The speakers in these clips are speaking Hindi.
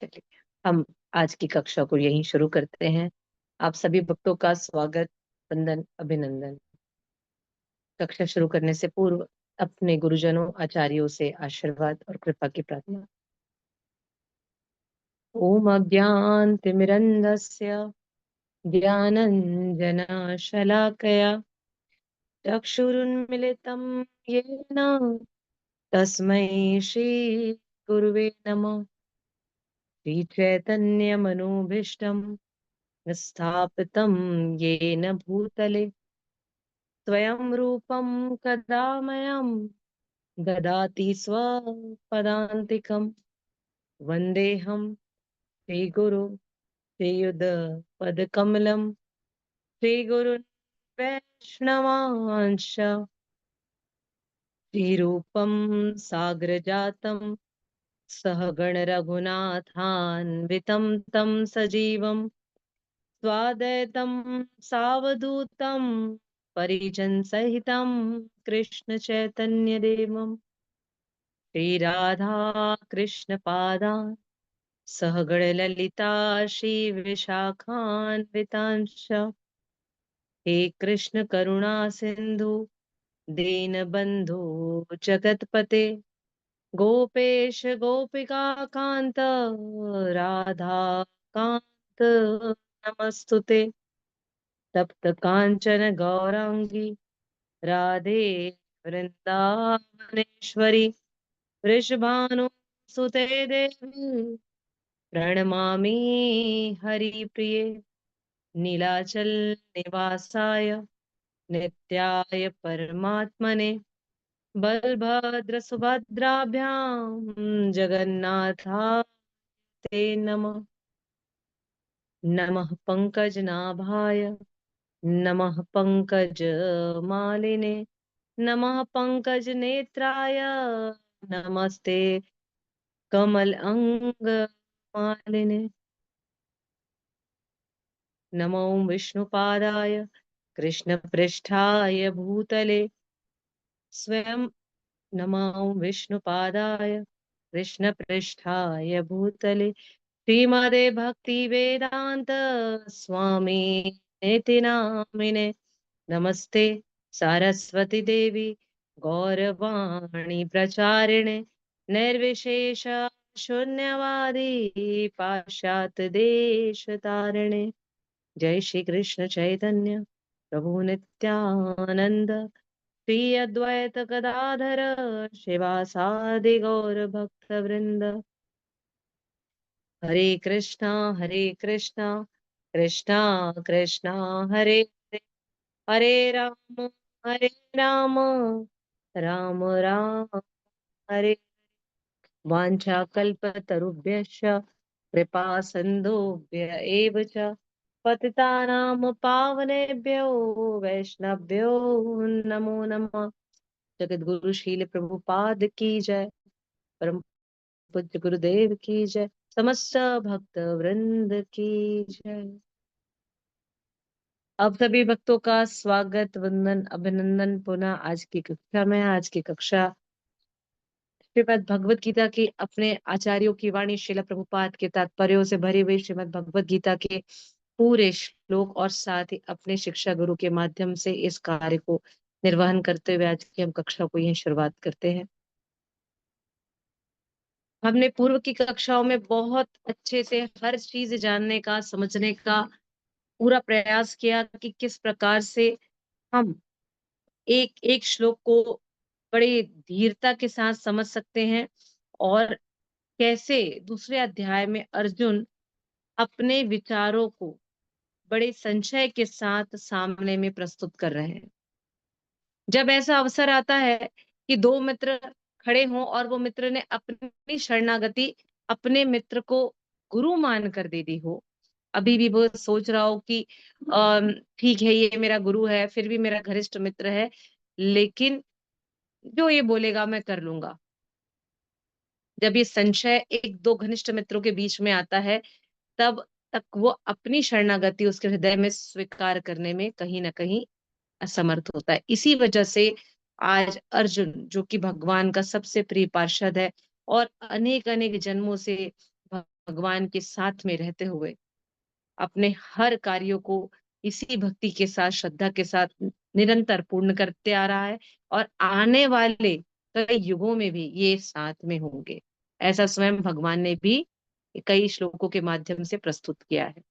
चलिए, हम आज की कक्षा को यहीं शुरू करते हैं। आप सभी भक्तों का स्वागत, वंदन, अभिनंदन। कक्षा शुरू करने से पूर्व अपने गुरुजनों, आचार्यों से आशीर्वाद और कृपा की प्रार्थना। ओम अज्ञानतिमिरन्धस्य ज्ञानञ्जनशलाकया चक्षुरुन्मिलितं येन तस्मै श्री गुरुवे नमः। श्रीचैतन्यमनोभीष्टं स्थापितं येन भूतले स्वयं रूपं कदा मह्यं ददाति स्वपदान्तिकं। वन्देऽहं श्रीगुरु श्रीयुतपदकमलं श्रीगुरुन् वैष्णवांश्च श्रीरूपं साग्रजातं सहगण रघुनाथान्वितं तं सजीवं स्वाद्वैतं सावधूतं परिजनसहितं कृष्ण चैतन्य देवं श्रीराधा कृष्ण पादान् सहगण ललिता श्री विशाखान्वितांश। हे कृष्ण करुणा सिंधु दीनबंधु जगतपते गोपेश गोपिका कांत राधा कांत नमस्तुते। तप्त कांचन गौरांगी राधे वृंदावनेश्वरी वृषभानुसुते देवी प्रणमामि हरिप्रिये। नीलाचल निवासाय नित्याय परमात्मने बलभद्र सुभद्राभ्यां जगन्नाथाय ते नमः। नमः पंकजनाभाय नमः पंकजमालिने नमः पंकजनेत्राय नमस्ते कमलांगमालिने। नमो विष्णुपादाय कृष्णपृष्ठाय भूतले स्वयं नमो विष्णुपादाय कृष्णपृष्ठाय भूतले श्रीमदे भक्ति वेदांत स्वामी निति नामिने। नमस्ते सारस्वती देवी गौरवाणी प्रचारिणे निर्विशेष शून्यवादी पाश्चात्य देश तारिणे। जय श्री कृष्ण चैतन्य प्रभु नित्यानंद श्री अद्वैत गदाधर शिवासादि गौर भक्त वृंद। हरे कृष्णा कृष्णा कृष्णा हरे हरे, हरे राम राम राम राम हरे। वाञ्छाकल्पतरुभ्यश्च कृपा सिन्धुभ्य एव च पतितानां पावनेभ्यो वैष्णवभ्यो नमो नमः। जगद्गुरु शील प्रभुपाद की जय। परम पूज्य गुरुदेव की जय। समस्त भक्त वृंद की जय। अब सभी भक्तों का स्वागत, वंदन, अभिनंदन पुनः आज की कक्षा में। आज की कक्षा श्रीमद् भगवत गीता की अपने आचार्यों की वाणी श्रील प्रभुपाद के तात्पर्यों से भरी हुई श्रीमद् भगवत गीता के पूरे श्लोक और साथ ही अपने शिक्षा गुरु के माध्यम से इस कार्य को निर्वहन करते हुए आज की हम कक्षा को यही शुरुआत करते हैं। हमने पूर्व की कक्षाओं में बहुत अच्छे से हर चीज जानने का, समझने का पूरा प्रयास किया कि किस प्रकार से हम एक एक श्लोक को बड़ी धीरता के साथ समझ सकते हैं और कैसे दूसरे अध्याय में अर्जुन अपने विचारों को बड़े संशय के साथ सामने में प्रस्तुत कर रहे हैं। जब ऐसा अवसर आता है कि दो मित्र खड़े हों और वो मित्र ने अपनी शरणागति अपने मित्र को गुरु मान कर दे दी हो, अभी भी वो सोच रहा हो कि ठीक है ये मेरा गुरु है, फिर भी मेरा घनिष्ठ मित्र है, लेकिन जो ये बोलेगा मैं कर लूंगा। जब ये संशय एक दो घनिष्ठ मित्रों के बीच में आता है, तब तक वो अपनी शरणागति उसके हृदय में स्वीकार करने में कहीं ना कहीं असमर्थ होता है। इसी वजह से आज अर्जुन, जो कि भगवान का सबसे प्रिय पार्षद है और अनेक अनेक जन्मों से भगवान के साथ में रहते हुए अपने हर कार्यों को इसी भक्ति के साथ, श्रद्धा के साथ निरंतर पूर्ण करते आ रहा है और आने वाले कई युगों में भी ये साथ में होंगे। ऐसा स्वयं भगवान ने भी कई श्लोकों के माध्यम से प्रस्तुत किया है।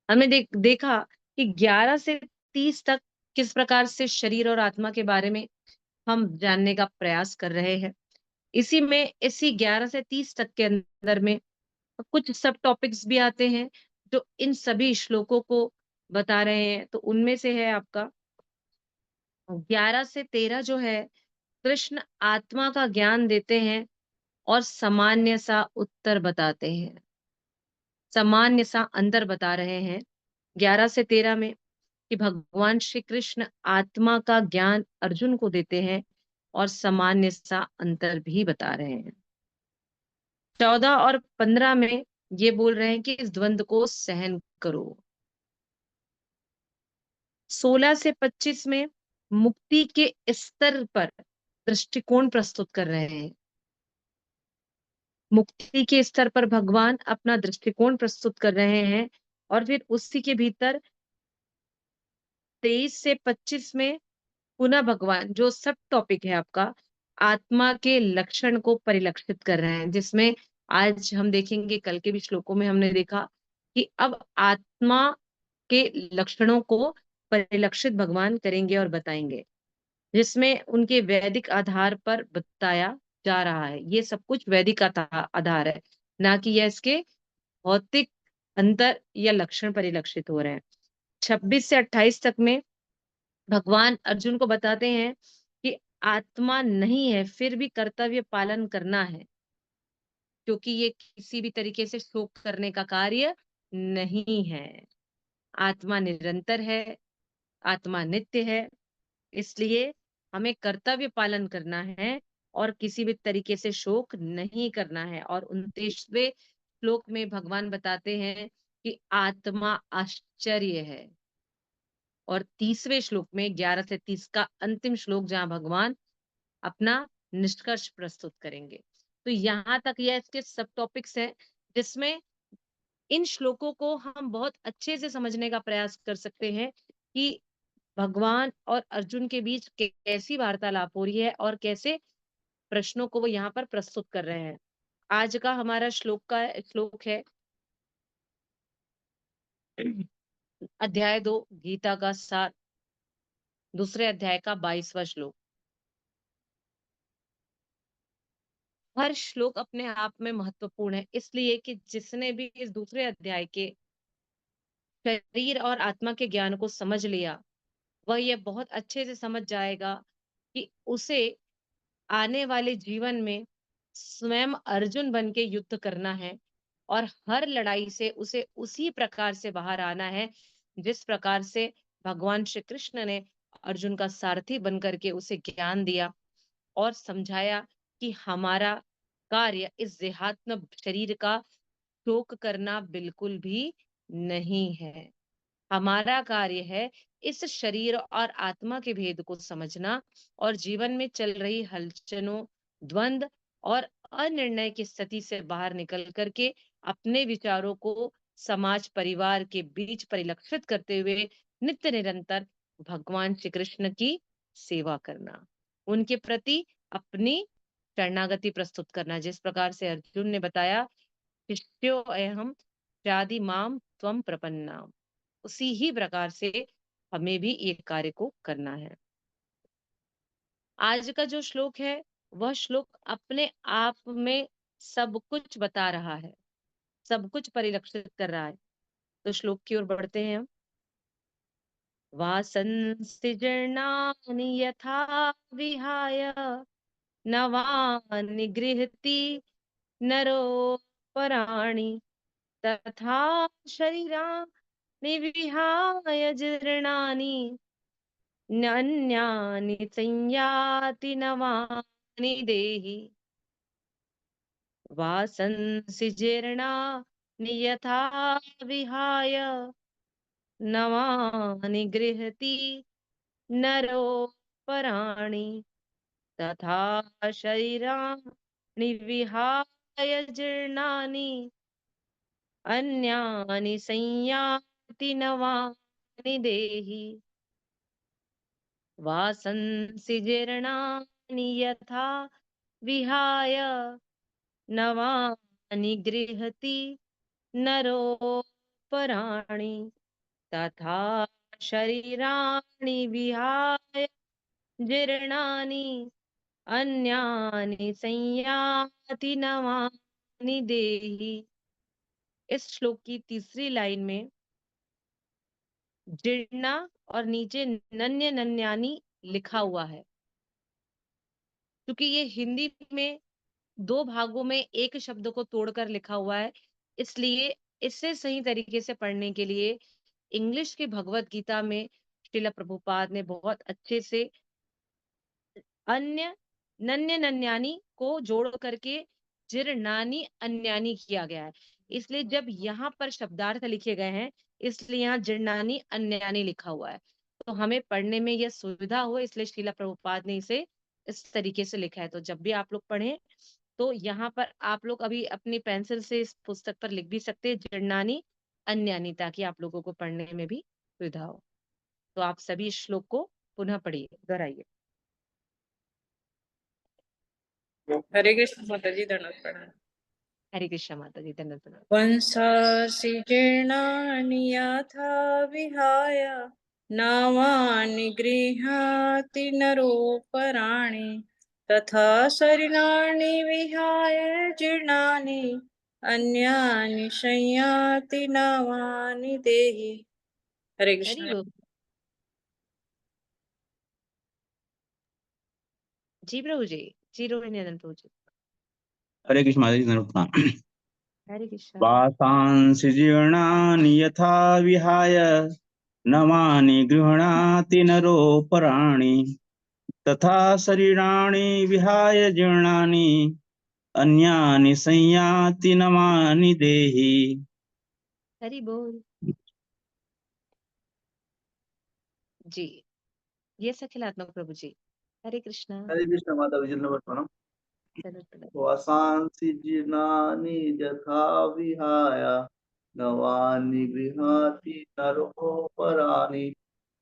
हमने देखा कि 11 से 30 तक किस प्रकार से शरीर और आत्मा के बारे में हम जानने का प्रयास कर रहे हैं। इसी 11 से 30 तक के अंदर में कुछ सब टॉपिक्स भी आते हैं जो इन सभी श्लोकों को बता रहे हैं। तो उनमें से है आपका 11 से 13 जो है, कृष्ण आत्मा का ज्ञान देते हैं और सामान्य सा उत्तर बताते हैं, सामान्य सा अंतर बता रहे हैं 11 से 13 में, कि भगवान श्री कृष्ण आत्मा का ज्ञान अर्जुन को देते हैं और सामान्य सा अंतर भी बता रहे हैं। 14 और 15 में ये बोल रहे हैं कि इस द्वंद को सहन करो। 16 से 25 में मुक्ति के स्तर पर दृष्टिकोण प्रस्तुत कर रहे हैं। मुक्ति के स्तर पर भगवान अपना दृष्टिकोण प्रस्तुत कर रहे हैं और फिर उसी के भीतर 23 से 25 में पुनः भगवान जो सब टॉपिक है आपका आत्मा के लक्षण को परिलक्षित कर रहे हैं, जिसमें आज हम देखेंगे, कल के भी श्लोकों में हमने देखा कि अब आत्मा के लक्षणों को परिलक्षित भगवान करेंगे और बताएंगे, जिसमें उनके वैदिक आधार पर बताया जा रहा है। ये सब कुछ वैदिक आधार है, ना कि यह इसके भौतिक अंतर या लक्षण परिलक्षित हो रहे हैं। 26 से 28 तक में भगवान अर्जुन को बताते हैं कि आत्मा नहीं है, फिर भी कर्तव्य पालन करना है, क्योंकि ये किसी भी तरीके से शोक करने का कार्य नहीं है। आत्मा निरंतर है, आत्मा नित्य है, इसलिए हमें कर्तव्य पालन करना है और किसी भी तरीके से शोक नहीं करना है। और 29वें श्लोक में भगवान बताते हैं कि आत्मा आश्चर्य है। और 30वें श्लोक में 11 से 30 का अंतिम श्लोक, जहां भगवान अपना निष्कर्ष प्रस्तुत करेंगे। तो यहाँ तक यह इसके सब टॉपिक्स हैं, जिसमें इन श्लोकों को हम बहुत अच्छे से समझने का प्रयास कर सकते हैं कि भगवान और अर्जुन के बीच कैसी वार्तालाप हो रही है और कैसे प्रश्नों को वो यहाँ पर प्रस्तुत कर रहे हैं। आज का हमारा श्लोक है अध्याय 2 गीता का सार, दूसरे अध्याय का 22वां श्लोक। हर श्लोक अपने आप में महत्वपूर्ण है, इसलिए कि जिसने भी इस दूसरे अध्याय के शरीर और आत्मा के ज्ञान को समझ लिया, वह यह बहुत अच्छे से समझ जाएगा कि उसे आने वाले जीवन में स्वयं अर्जुन बन के युद्ध करना है और हर लड़ाई से उसे उसी प्रकार से बाहर आना है, जिस प्रकार से भगवान श्री कृष्ण ने अर्जुन का सारथी बन करके उसे ज्ञान दिया और समझाया कि हमारा कार्य इस देहात्म शरीर का शोक करना बिल्कुल भी नहीं है। हमारा कार्य है इस शरीर और आत्मा के भेद को समझना और जीवन में चल रही हलचलों, द्वंद और अनिर्णय की स्थिति से बाहर निकल करके अपने विचारों को समाज परिवार के बीच परिलक्षित करते हुए नित्य निरंतर भगवान श्री कृष्ण की सेवा करना, उनके प्रति अपनी शरणागति प्रस्तुत करना। जिस प्रकार से अर्जुन ने बताया, शिष्यो अहम शादी माम त्वम प्रपन्ना, उसी ही प्रकार से हमें भी ये कार्य को करना है। आज का जो श्लोक है, वह श्लोक अपने आप में सब कुछ बता रहा है, सब कुछ परिलक्षित कर रहा है। तो श्लोक की ओर बढ़ते हैं हम। वासंसि जीर्णानि यथा विहाय नवानि गृह्णाति नरोपराणि तथा शरीराणि विहाय जीर्णानि अन्यानि संयाति नवानि देहि। वासंसि जीर्णानि यथा विहाय नवानि गृह्णाति नरोपराणि तथा शरीराणि विहाय जीर्णानि अन्यानि संयाति नवानि देहि वासंसि जीर्णानि यथा विहाय नवानि गृह्णति नरोपराणि तथा शरीराणि विहाय जीर्णानि अन्यानि संयाति नवानि देहि। इस श्लोक की तीसरी लाइन में जीर्णा और नीचे नन्य नन्यानी लिखा हुआ है। क्योंकि ये हिंदी में दो भागों में एक शब्द को तोड़कर लिखा हुआ है, इसलिए इससे सही तरीके से पढ़ने के लिए इंग्लिश की भगवत गीता में श्रील प्रभुपाद ने बहुत अच्छे से अन्य नन्य नन्यानी को जोड़ करके जिरनानी अन्यानी किया गया है। इसलिए जब यहाँ पर शब्दार्थ लिखे गए हैं, इसलिए यहाँ जिरनानी अन्यानी लिखा हुआ है। तो हमें पढ़ने में यह सुविधा हो, इसलिए श्रीला प्रभुपाद ने इसे इस तरीके से लिखा है। तो जब भी आप लोग पढ़ें तो यहाँ पर आप लोग अभी अपनी पेंसिल से इस पुस्तक पर लिख भी सकते हैं जिरनानी अन्यानी, ताकि आप लोगों को पढ़ने में भी सुविधा हो। तो आप सभी इस श्लोक को पुनः पढ़िए, दोहराइए। हरे कृष्ण माता जी, धन्यवाद प्रणाम। हरे कृष्ण माता जी, धन्यवाद। वंशासि जीर्णानि यथा विहाय नवानि गृह्णाति नरोपराणि तथा शरीराणि विहाय जीर्णानि अन्यानि संयाति नवानि देहि। हरे कृष्ण। जी प्रभु जी रोहिणी आनंद प्रभु जी। हरे कृष्ण माता जी, धन्यवाद। हरे कृष्ण। वासांसि जीर्णानि यथा विहाय नवानि गृह्णाति नरोपराणि तथा शरीराणि विहाय जीर्णानि अन्यानि संयाति नवानि देहि। हरि बोल जी। ये सखिलात्मक प्रभु जी। हरे कृष्ण। हरे कृष्ण माता जी, धन्यवाद। वासांसि जीर्णानि यथा विहाय नवानि गृह्णाति नरोपराणि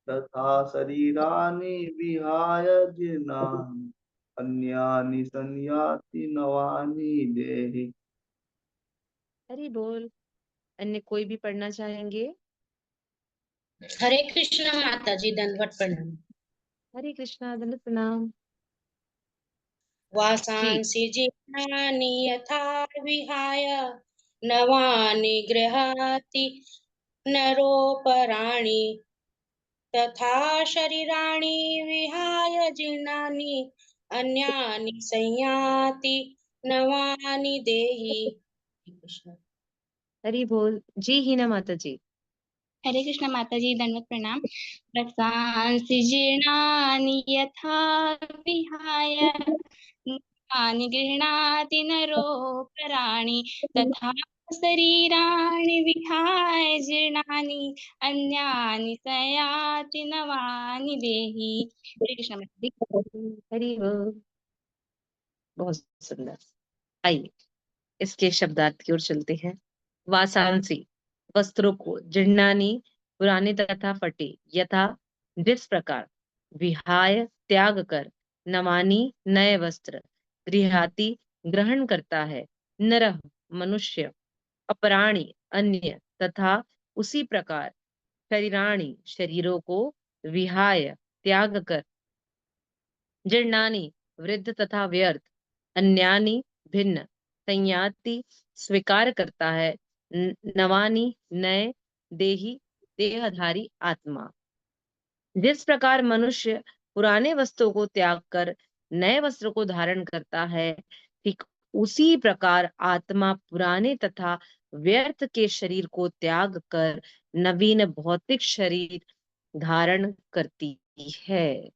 तथा शरीराणि विहाय जीर्णानि अन्यानि संयाति नवानि देहि। हरि बोल। अन्य कोई भी पढ़ना चाहेंगे? हरे कृष्ण माता जी, दंडवत प्रणाम। हरे कृष्णा, दंडवत प्रणाम। वासांसि जीर्णानि यथा विहाय नवानि गृह्णाति नरोपराणि तथा शरीराणि विहाय जीर्णानि अन्यानि संयाति नवानि देहि। हरि बोल। जी हीना माता जी। हरे कृष्ण माता जी, दंडवत प्रणाम। रसांसि जीर्णानि यथा विहाय नवानि गृह्णाति नरोपराणि तथा शरीराणि विहाय जीर्णानि अन्यानि संयाति नवानि देहि। हरे कृष्ण माता जी। हरि बोल। बहुत सुंदर। आइए इसके शब्दार्थ की ओर चलते हैं। वासांसी वस्त्रों को, जीर्णानी पुराने तथा फटे, यथा जिस प्रकार, विहाय त्याग कर, नवानी नए वस्त्र, गृहाति ग्रहण करता है, नरह मनुष्य, अपराणी अन्य, तथा उसी प्रकार शरीराणी शरीरों को, विहाय त्याग कर, जीर्णानी वृद्ध तथा व्यर्थ, अन्यानी भिन्न, संयाति स्वीकार करता है, नवानी नए, देही देहधारी आत्मा। जिस प्रकार मनुष्य पुराने वस्त्रों को त्याग कर नए वस्त्र को धारण करता है, ठीक उसी प्रकार आत्मा पुराने तथा व्यर्थ के शरीर को त्याग कर नवीन भौतिक शरीर धारण करती है।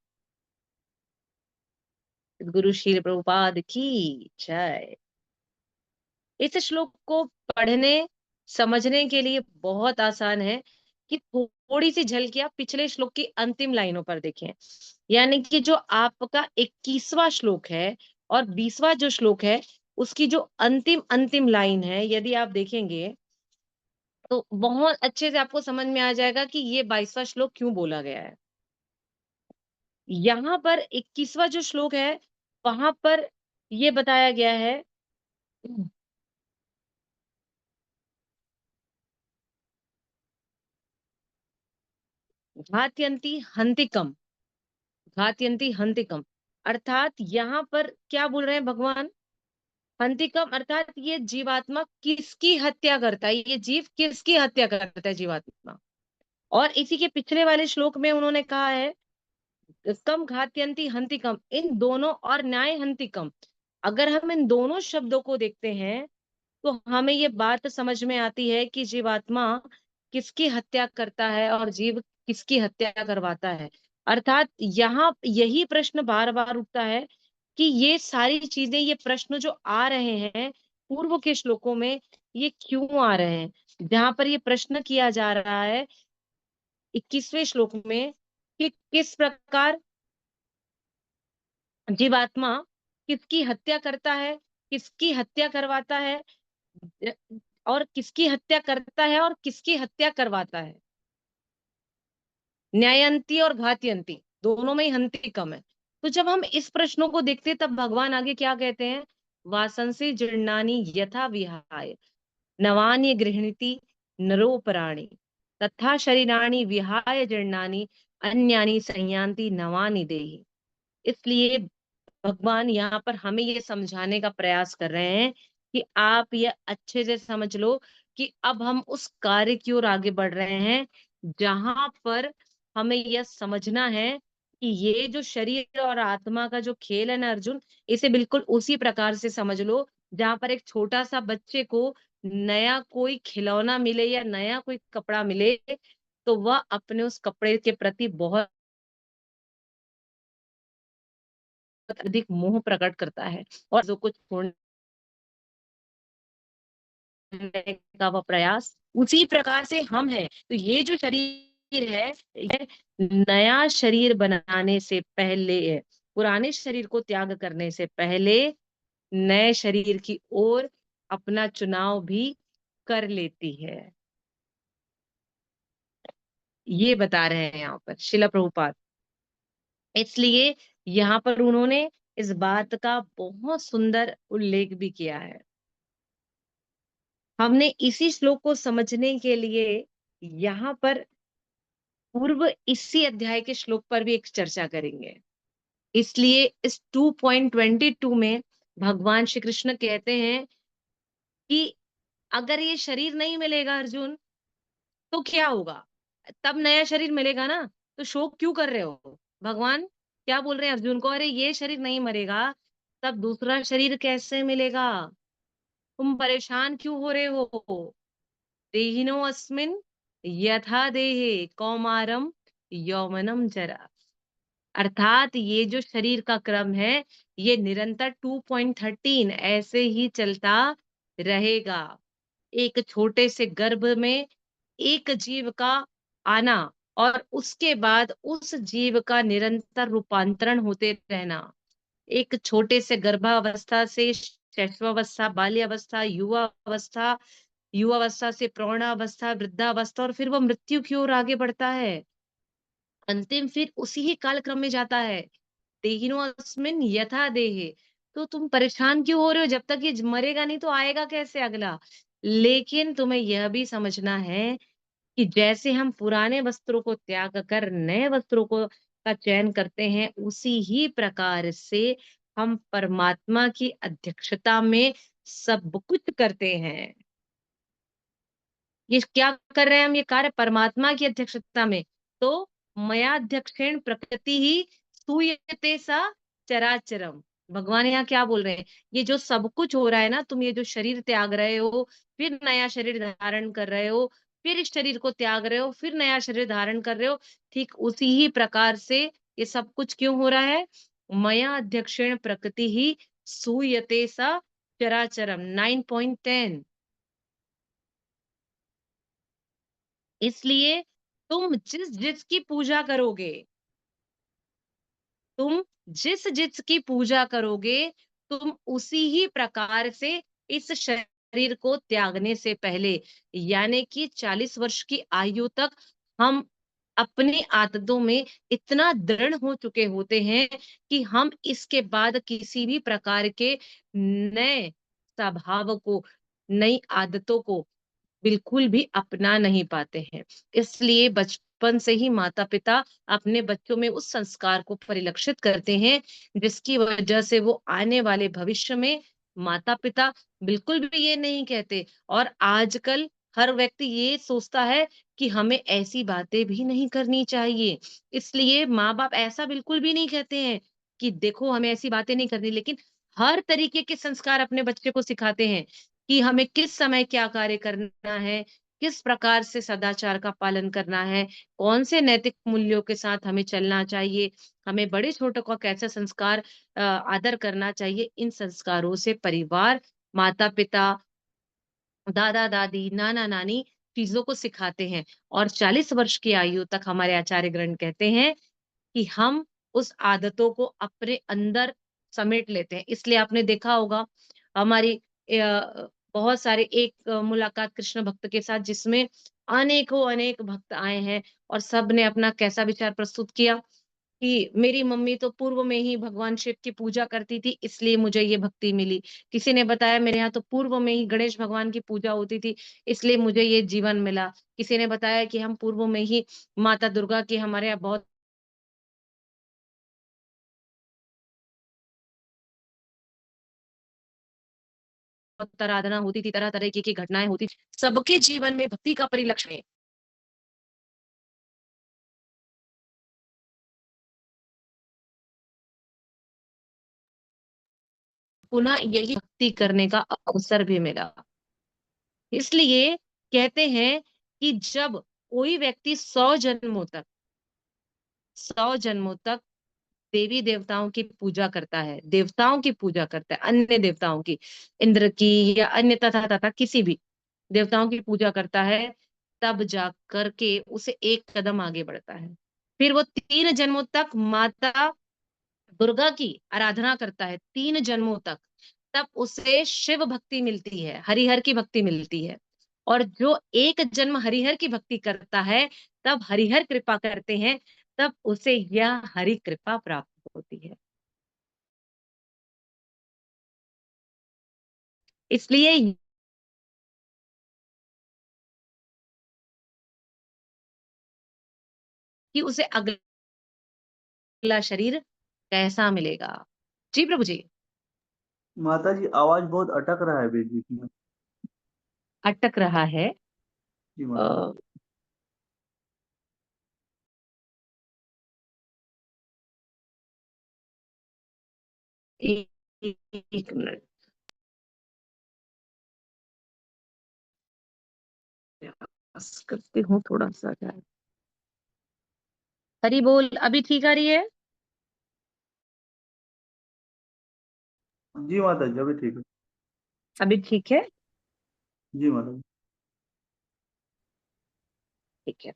गुरु श्री प्रभुपाद की जय। इस श्लोक को पढ़ने समझने के लिए बहुत आसान है कि थोड़ी सी झलकियां पिछले श्लोक की अंतिम लाइनों पर देखें। यानी कि जो आपका 21वां श्लोक है और 20वां जो श्लोक है, उसकी जो अंतिम अंतिम लाइन है, यदि आप देखेंगे तो बहुत अच्छे से आपको समझ में आ जाएगा कि ये 22वां श्लोक क्यों बोला गया है। यहाँ पर 21वां जो श्लोक है, वहां पर ये बताया गया है घातयंती हंतिकम, घातयंती हंतिकम, अर्थात यहाँ पर क्या बोल रहे हैं भगवान, हंतिकम अर्थात ये जीवात्मा किसकी हत्या करता है, ये जीव किसकी हत्या करता है जीवात्मा। और इसी के पिछले वाले श्लोक में उन्होंने कहा है कम घातयंती हंतिकम, इन दोनों और न्याय हंतिकम, अगर हम इन दोनों शब्दों को देखते हैं तो हमें ये बात समझ में आती है कि जीवात्मा किसकी हत्या करता है और जीव किसकी हत्या करवाता है। अर्थात यहाँ यही प्रश्न बार बार उठता है कि ये सारी चीजें, ये प्रश्न जो आ रहे हैं पूर्व के श्लोकों में, ये क्यों आ रहे हैं। जहां पर ये प्रश्न किया जा रहा है 21वें श्लोक में कि किस प्रकार जीवात्मा किसकी हत्या करता है, किसकी हत्या करवाता है, अ, और किसकी हत्या करता है और किसकी हत्या करवाता है। न्यायंती और घातयंती दोनों में ही हंती कम है। तो जब हम इस प्रश्नों को देखते हैं तब भगवान आगे क्या कहते हैं, वासंसी जीर्णानि यथा विहाय नवानि गृह्णीति नरोपराणि तथा शरीराणि विहाय जीर्णानि अन्यानि संयान्ति नवानि देहि। इसलिए भगवान यहाँ पर हमें ये समझाने का प्रयास कर रहे हैं कि आप ये अच्छे से समझ लो कि अब हम उस कार्य की ओर आगे बढ़ रहे हैं जहां पर हमें यह समझना है कि ये जो शरीर और आत्मा का जो खेल है ना अर्जुन, इसे बिल्कुल उसी प्रकार से समझ लो जहां पर एक छोटा सा बच्चे को नया कोई खिलौना मिले या नया कोई कपड़ा मिले तो वह अपने उस कपड़े के प्रति बहुत अधिक मोह प्रकट करता है और जो कुछ छोड़ने का वह प्रयास, उसी प्रकार से हम हैं। तो ये जो शरीर है, ये नया शरीर बनाने से पहले, पुराने शरीर को त्याग करने से पहले नए शरीर की ओर अपना चुनाव भी कर लेती है। ये बता रहे हैं यहाँ पर शिला प्रभुपाद। इसलिए यहाँ पर उन्होंने इस बात का बहुत सुंदर उल्लेख भी किया है। हमने इसी श्लोक को समझने के लिए यहाँ पर पूर्व इसी अध्याय के श्लोक पर भी एक चर्चा करेंगे। इसलिए इस 2.22 में भगवान श्री कृष्ण कहते हैं कि अगर ये शरीर नहीं मिलेगा अर्जुन तो क्या होगा, तब नया शरीर मिलेगा ना, तो शोक क्यों कर रहे हो। भगवान क्या बोल रहे हैं अर्जुन को, अरे ये शरीर नहीं मरेगा तब दूसरा शरीर कैसे मिलेगा, तुम परेशान क्यों हो रहे हो। देहिनो अस्मिन यथा देहे कौमारम यौवनम जरा, अर्थात ये जो शरीर का क्रम है ये निरंतर 2.13 ऐसे ही चलता रहेगा। एक छोटे से गर्भ में एक जीव का आना और उसके बाद उस जीव का निरंतर रूपांतरण होते रहना, एक छोटे से गर्भावस्था से शैशवावस्था, बाल्यावस्था, युवावस्था, युवावस्था से प्रौढ़ावस्था, वृद्धावस्था, और फिर वो मृत्यु की ओर आगे बढ़ता है। अंतिम फिर उसी ही कालक्रम में जाता है। देहिनो अस्मिन यथा देहे, तो तुम परेशान क्यों हो रहे हो, जब तक ये मरेगा नहीं तो आएगा कैसे अगला। लेकिन तुम्हें यह भी समझना है कि जैसे हम पुराने वस्त्रों को त्याग कर नए वस्त्रों को का चयन करते हैं, उसी ही प्रकार से हम परमात्मा की अध्यक्षता में सब कुछ करते हैं। ये क्या कर रहे हैं हम, ये कार्य परमात्मा की अध्यक्षता में। तो मया अध्यक्षेण प्रकृति ही सूयते सा चराचरम, भगवान यहाँ क्या बोल रहे हैं, ये जो सब कुछ हो रहा है ना, तुम ये जो शरीर त्याग रहे हो फिर नया शरीर धारण कर रहे हो, फिर इस शरीर को त्याग रहे हो फिर नया शरीर धारण कर रहे हो, ठीक उसी ही प्रकार से ये सब कुछ क्यों हो रहा है। मया अध्यक्षेण प्रकृति ही सूयते सा चराचरम 9.10। इसलिए तुम जिस जिस की पूजा करोगे, तुम जिस जिस की पूजा करोगे, तुम उसी ही प्रकार से इस शरीर को त्यागने से पहले, यानी कि 40 वर्ष की आयु तक हम अपनी आदतों में इतना दृढ़ हो चुके होते हैं कि हम इसके बाद किसी भी प्रकार के नए स्वभाव को, नई आदतों को बिल्कुल भी अपना नहीं पाते हैं। इसलिए बचपन से ही माता-पिता अपने बच्चों में उस संस्कार को परिलक्षित करते हैं, जिसकी वजह से वो आने वाले भविष्य में माता-पिता बिल्कुल भी ये नहीं कहते, और आजकल हर व्यक्ति ये सोचता है कि हमें ऐसी बातें भी नहीं करनी चाहिए। इसलिए माँ-बाप ऐसा बिल्कुल भी नहीं कहते हैं कि देखो हमें ऐसी बातें नहीं करनी, लेकिन हर तरीके के संस्कार अपने बच्चे को सिखाते हैं कि हमें किस समय क्या कार्य करना है, किस प्रकार से सदाचार का पालन करना है, कौन से नैतिक मूल्यों के साथ हमें चलना चाहिए, हमें बड़े-छोटों का कैसे संस्कार आदर करना चाहिए। इन संस्कारों से परिवार, माता-पिता, दादा-दादी, नाना-नानी चीज़ों को सिखाते हैं, और 40 वर्ष की आयु तक हमारे आचार्यगण कहते हैं कि हम उस आदतों को अपने अंदर समेट लेते हैं। इसलिए आपने देखा होगा हमारी बहुत सारे एक मुलाकात कृष्ण भक्त के साथ, जिसमें अनेकों अनेक भक्त आए हैं और सब ने अपना कैसा विचार प्रस्तुत किया कि मेरी मम्मी तो पूर्व में ही भगवान शिव की पूजा करती थी, इसलिए मुझे ये भक्ति मिली। किसी ने बताया मेरे यहाँ तो पूर्व में ही गणेश भगवान की पूजा होती थी, इसलिए मुझे ये जीवन मिला। किसी ने बताया कि हम पूर्व में ही माता दुर्गा की हमारे यहाँ बहुत आराधना होती थी, तरह-तरह की घटनाएँ होती थी। सबके जीवन में भक्ति का परिलक्षण है। पुनः यही भक्ति करने का अवसर भी मिला। इसलिए कहते हैं कि जब कोई व्यक्ति 100 जन्मों तक देवी देवताओं की पूजा करता है, देवताओं की पूजा करता है, अन्य देवताओं की, इंद्र की या अन्य तथा तथा किसी भी देवताओं की पूजा करता है, तब जा कर के उसे एक कदम आगे बढ़ता है। फिर वो 3 जन्मों तक माता दुर्गा की आराधना करता है, 3 जन्मों तक, तब उसे शिव भक्ति मिलती है, हरिहर की भक्ति मिलती है। और जो एक जन्म हरिहर की भक्ति करता है, तब हरिहर कृपा करते हैं, तब उसे यह हरि कृपा प्राप्त होती है। इसलिए कि उसे अगला शरीर कैसा मिलेगा। जी प्रभु जी। माता जी आवाज बहुत अटक रहा है बीच बीच में। अटक रहा है। जी अ, माता एक, एक मिनट प्रयास करती हूँ थोड़ा सा। क्या हरी बोल, अभी ठीक आ रही है? जी माता जी अभी ठीक है। अभी ठीक है? जी माता जी। ठीक है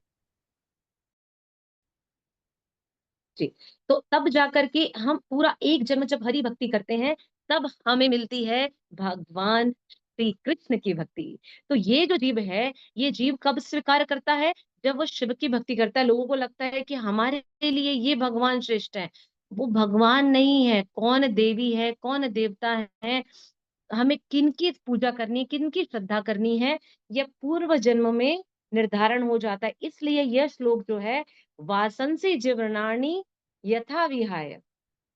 जी। तो तब जाकर के हम पूरा एक जन्म जब हरि भक्ति करते हैं, तब हमें मिलती है भगवान श्री कृष्ण की भक्ति। तो ये जो जीव है, ये जीव कब स्वीकार करता है? जब वो शिव की भक्ति करता है। लोगों को लगता है कि हमारे लिए ये भगवान श्रेष्ठ है। वो भगवान नहीं है, कौन देवी है, कौन देवता है, हमें किनकी पूजा करनी है, किनकी श्रद्धा करनी है, यह पूर्व जन्म में निर्धारण हो जाता है। इसलिए यह श्लोक जो है, वासंसी जीवनानि यथा विहाय,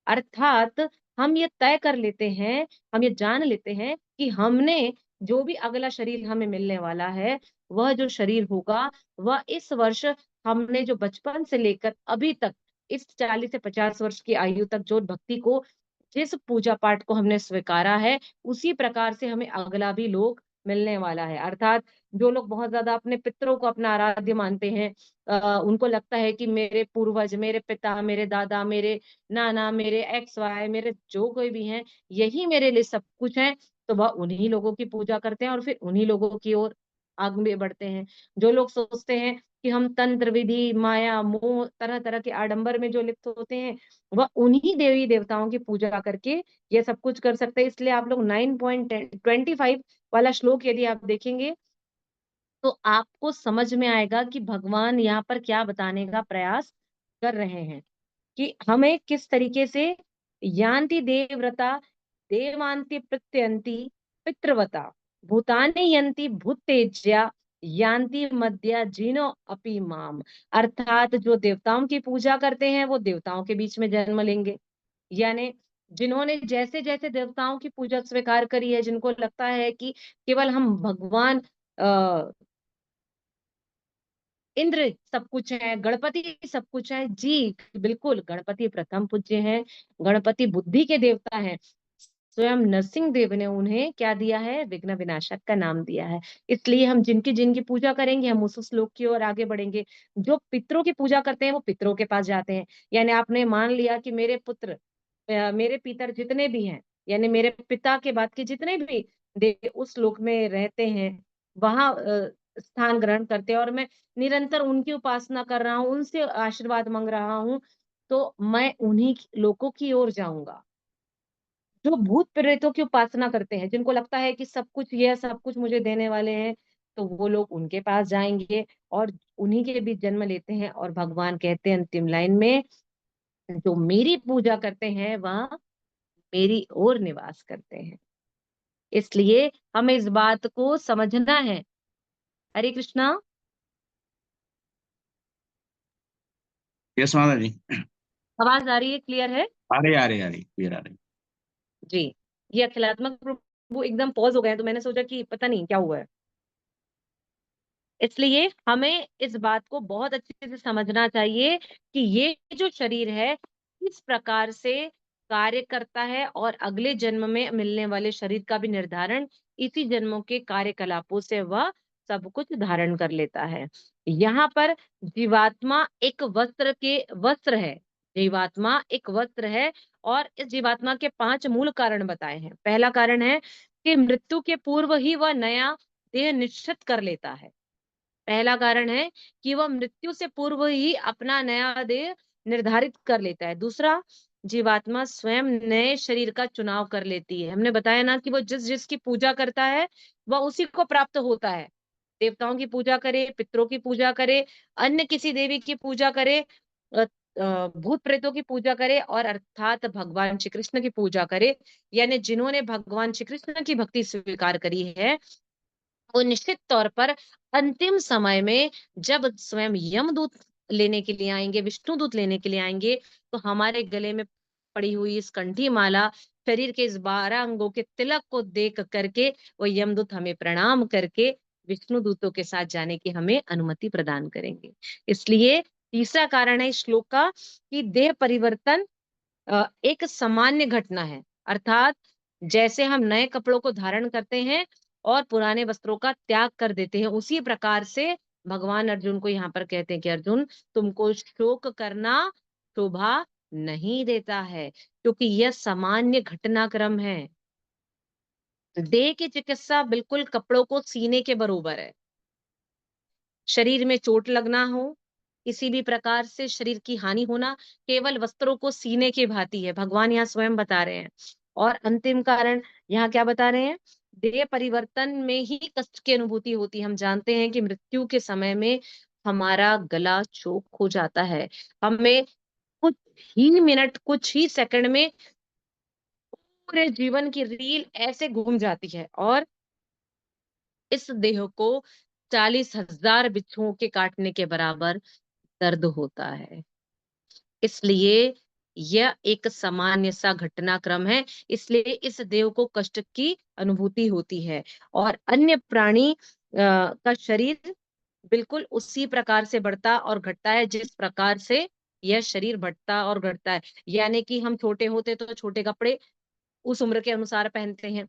अर्थात हम ये तय कर लेते हैं, हम ये जान लेते हैं कि हमने जो भी अगला शरीर हमें मिलने वाला है, वह जो शरीर होगा, वह इस वर्ष हमने जो बचपन से लेकर अभी तक इस 40 से 50 वर्ष की आयु तक जो भक्ति को, जिस पूजा पाठ को हमने स्वीकारा है, उसी प्रकार से हमें अगला भी लोक मिलने वाला है। अर्थात जो लोग बहुत ज्यादा अपने पितरों को अपना आराध्य मानते हैं, उनको लगता है कि मेरे पूर्वज, मेरे पिता, मेरे दादा, मेरे नाना, मेरे एक्स वाई, मेरे जो कोई भी हैं, यही मेरे लिए सब कुछ है, तो वह उन्हीं लोगों की पूजा करते हैं और फिर उन्हीं लोगों की ओर आगे बढ़ते हैं। जो लोग सोचते हैं कि हम तंत्र विधि, माया, मोह, तरह तरह के आडंबर में जो लिप्त होते हैं, वह उन्हीं देवी देवताओं की पूजा करके ये सब कुछ कर सकते हैं। इसलिए आप लोग 9.25 वाला श्लोक यदि आप देखेंगे तो आपको समझ में आएगा कि भगवान यहाँ पर क्या बताने का प्रयास कर रहे हैं कि हमें किस तरीके से यान्ति देवव्रता देवांति प्रत्यंति पितृवता भूतानि यन्ति भूतेज्या यान्ति मध्या जीनो अपि माम। अर्थात जो देवताओं की पूजा करते हैं वो देवताओं के बीच में जन्म लेंगे, यानी जिन्होंने जैसे जैसे देवताओं की पूजा स्वीकार करी है, जिनको लगता है कि केवल हम भगवान इंद्र सब कुछ है, गणपति सब कुछ है, जी बिल्कुल गणपति प्रथम पूज्य हैं, गणपति बुद्धि के देवता हैं। स्वयं नरसिंह देव ने उन्हें क्या दिया है, विघ्न विनाशक का नाम दिया है। इसलिए हम जिनकी जिनकी पूजा करेंगे हम उस श्लोक की ओर आगे बढ़ेंगे। जो पितरों की पूजा करते हैं वो पितरों के पास जाते हैं, यानी आपने मान लिया कि मेरे पुत्र मेरे पितर जितने भी हैं, यानी मेरे पिता के बाद के जितने भी देव उस लोक में रहते हैं वहां स्थान ग्रहण करते हैं और मैं निरंतर उनकी उपासना कर रहा हूँ, उनसे आशीर्वाद मांग रहा हूँ, तो मैं उन्हीं लोकों की ओर जाऊंगा। जो भूत प्रेतों की उपासना करते हैं, जिनको लगता है कि सब कुछ ये सब कुछ मुझे देने वाले हैं, तो वो लोग उनके पास जाएंगे और उन्हीं के भी जन्म लेते हैं। और भगवान कहते हैं अंतिम लाइन में, जो मेरी पूजा करते हैं वह मेरी ओर निवास करते हैं। इसलिए हमें इस बात को समझना है। हरे कृष्णा। यस माता जी। आवाज आ रही है, क्लियर है? आ रही क्लियर आ रही। जी। ये अखिलात्मक प्रभु एकदम पॉज हो गए हैं, तो मैंने सोचा कि पता नहीं क्या हुआ है। इसलिए हमें इस बात को बहुत अच्छे से समझना चाहिए कि ये जो शरीर है किस प्रकार से कार्य करता है और अगले जन्म में मिलने वाले शरीर का भी निर्धारण इसी जन्मों के कार्यकलापों से वह सब कुछ धारण कर लेता है। यहाँ पर जीवात्मा एक वस्त्र है। जीवात्मा एक वस्त्र है और इस जीवात्मा के 5 मूल कारण बताए हैं। पहला कारण है कि मृत्यु के पूर्व ही वह नया देह निश्चित कर लेता है। पहला कारण है कि वह मृत्यु से पूर्व ही अपना नया देह निर्धारित कर लेता है। दूसरा, जीवात्मा स्वयं नए शरीर का चुनाव कर लेती है। हमने बताया ना कि वो जिस जिसकी पूजा करता है वह उसी को प्राप्त होता है। देवताओं की पूजा करे, पितरों की पूजा करे, अन्य किसी देवी की पूजा करे, भूत प्रेतों की पूजा करे और अर्थात भगवान श्री कृष्ण की पूजा करे, यानी जिन्होंने भगवान श्री कृष्ण की भक्ति स्वीकार करी है, वो निश्चित तौर पर अंतिम समय में जब स्वयं यमदूत लेने के लिए आएंगे, विष्णु दूत लेने के लिए आएंगे, तो हमारे गले में पड़ी हुई इस कंठी माला, शरीर के इस 12 अंगों के तिलक को देख करके वो यमदूत हमें प्रणाम करके विष्णु दूतों के साथ जाने की हमें अनुमति प्रदान करेंगे। इसलिए तीसरा कारण है इस श्लोक का कि देह परिवर्तन एक सामान्य घटना है। अर्थात जैसे हम नए कपड़ों को धारण करते हैं और पुराने वस्त्रों का त्याग कर देते हैं, उसी प्रकार से भगवान अर्जुन को यहाँ पर कहते हैं कि अर्जुन, तुमको शोक करना शोभा नहीं देता है, क्योंकि यह सामान्य घटनाक्रम है। देह की चिकित्सा बिल्कुल कपड़ों को सीने के बरोबर है। शरीर में चोट लगना हो, किसी भी प्रकार से शरीर की हानि होना, केवल वस्त्रों को सीने की भांति है, भगवान यहाँ स्वयं बता रहे हैं। और अंतिम कारण यहाँ क्या बता रहे हैं, देह परिवर्तन में ही कष्ट की अनुभूति होती है। हम जानते हैं कि मृत्यु के समय में हमारा गला चोक हो जाता है, हमें कुछ ही मिनट, कुछ ही सेकंड में पूरे जीवन की रील ऐसे घूम जाती है और इस देह को 40,000 बिच्छुओं के काटने के बराबर दर्द होता है। इसलिए यह एक सामान्य सा घटनाक्रम है, इसलिए इस देह को कष्ट की अनुभूति होती है। और अन्य प्राणी का शरीर बिल्कुल उसी प्रकार से बढ़ता और घटता है जिस प्रकार से यह शरीर बढ़ता और घटता है। यानी कि हम छोटे होते तो छोटे कपड़े उस उम्र के अनुसार पहनते हैं,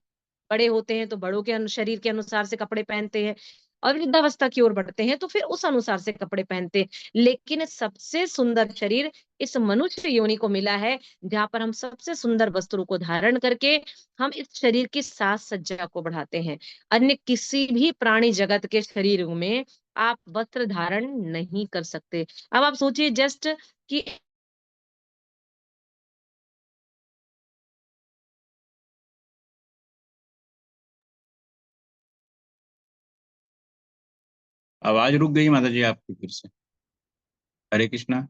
बड़े होते हैं तो बड़ों के शरीर के अनुसार से कपड़े पहनते हैं, और वृद्धावस्था की ओर बढ़ते हैं तो फिर उस अनुसार से कपड़े पहनते हैं। लेकिन सबसे सुंदर शरीर इस मनुष्य योनि को मिला है, जहां पर हम सबसे सुंदर वस्त्रों को धारण करके हम इस शरीर की साज सज्जा को बढ़ाते हैं। अन्य किसी भी प्राणी जगत के शरीर में आप वस्त्र धारण नहीं कर सकते। अब आप सोचिए जस्ट कि आवाज रुक गई माता जी आपकी फिर से। हरे कृष्णा।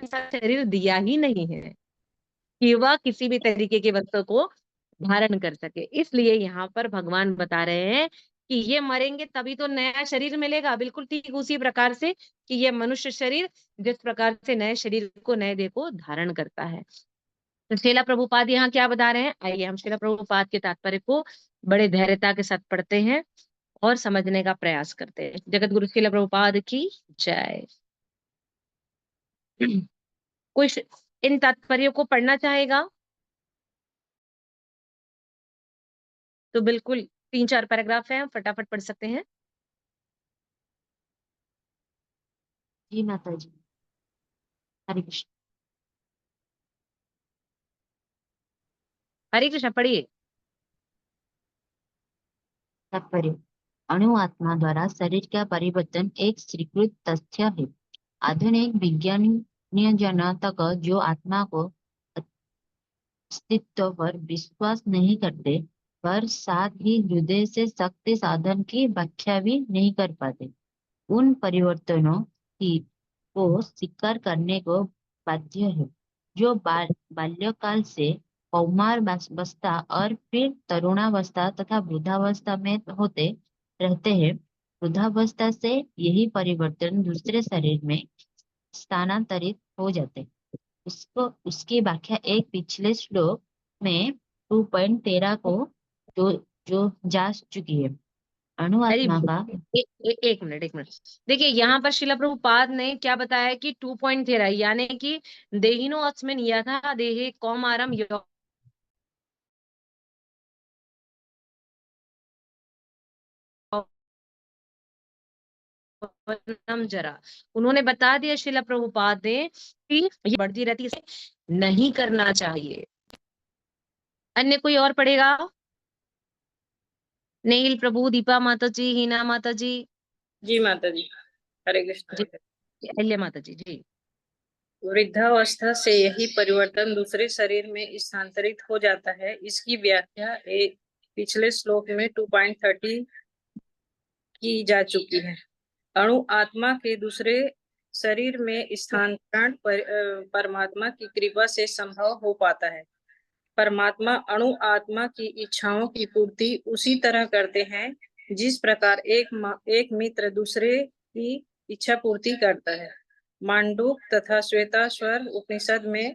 ऐसा शरीर दिया ही नहीं है कि वह किसी भी तरीके की वस्तु को धारण कर सके। इसलिए यहाँ पर भगवान बता रहे हैं कि ये मरेंगे तभी तो नया शरीर मिलेगा, बिल्कुल ठीक उसी प्रकार से कि ये मनुष्य शरीर जिस प्रकार से नए शरीर को, नए देह को धारण करता है। तो श्रीला प्रभुपाद यहाँ क्या बता रहे हैं, आइए हम श्रीला प्रभुपाद के तात्पर्य को बड़े धैर्यता के साथ पढ़ते हैं और समझने का प्रयास करते हैं। जगत गुरु श्रीला प्रभुपाद की जय। कोई इन तात्पर्यों को पढ़ना चाहेगा तो बिल्कुल 3-4 पैराग्राफ है, हम फटाफट पढ़ सकते हैं। जी माता जी। हरे कृष्ण। हरे कृष्ण पढ़िए। तात्पर्य। अणु आत्मा द्वारा शरीर का परिवर्तन एक स्वीकृत तथ्य है। आधुनिक विज्ञानीय जन तक जो आत्मा को अस्तित्व पर विश्वास नहीं करते, पर साथ ही हृदय से शक्ति साधन की व्याख्या भी नहीं कर पाते, उन परिवर्तनों की को स्वीकार करने को बाध्य है। जो बाल्यकाल से कौमारावस्था और फिर तरुणावस्था तथा वृद्धावस्था में होते रहते हैं, वृद्धावस्था से यही परिवर्तन दूसरे शरीर में स्थानांतरित हो जाते। उसको उसकी व्याख्या एक पिछले श्लोक में 2.13 को जो जो जा चुकी है। अणु अरे आत्मा का एक मिनट, एक मिनट। देखिए यहाँ पर शिला प्रभुपाद ने क्या बताया कि 2.13 यानी कि देहिनो अस्मिन् यथा देहे कौमारम यौवनम जरा। उन्होंने बता दिया शिला प्रभुपाद ने कि ये बढ़ती रहती है, नहीं करना चाहिए। अन्य कोई और पढ़ेगा? नील प्रभु, दीपा माता जी, हिना माता जी, जी माता जी। हरे कृष्ण जी, माता अहल्या माता जी। जी जी। वृद्धावस्था से यही परिवर्तन दूसरे शरीर में स्थानांतरित हो जाता है। इसकी व्याख्या एक पिछले श्लोक में 2.30 की जा चुकी है। अणु आत्मा के दूसरे शरीर में स्थानांतरण परमात्मा की कृपा से संभव हो पाता है। परमात्मा अणु आत्मा की इच्छाओं की पूर्ति उसी तरह करते हैं जिस प्रकार एक मित्र दूसरे की इच्छा पूर्ति करता है। मांडूक तथा श्वेताश्वर उपनिषद में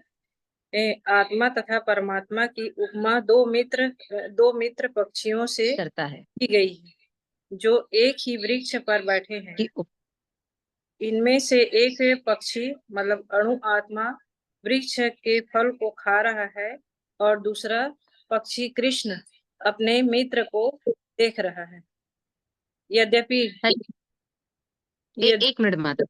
आत्मा तथा परमात्मा की उपमा दो मित्र पक्षियों से करता है की गई है जो एक ही वृक्ष पर बैठे हैं। कि इनमें से एक पक्षी मतलब अणु आत्मा वृक्ष के फल को खा रहा है और दूसरा पक्षी कृष्ण अपने मित्र को देख रहा है। यद्यपि एक मिनट माता,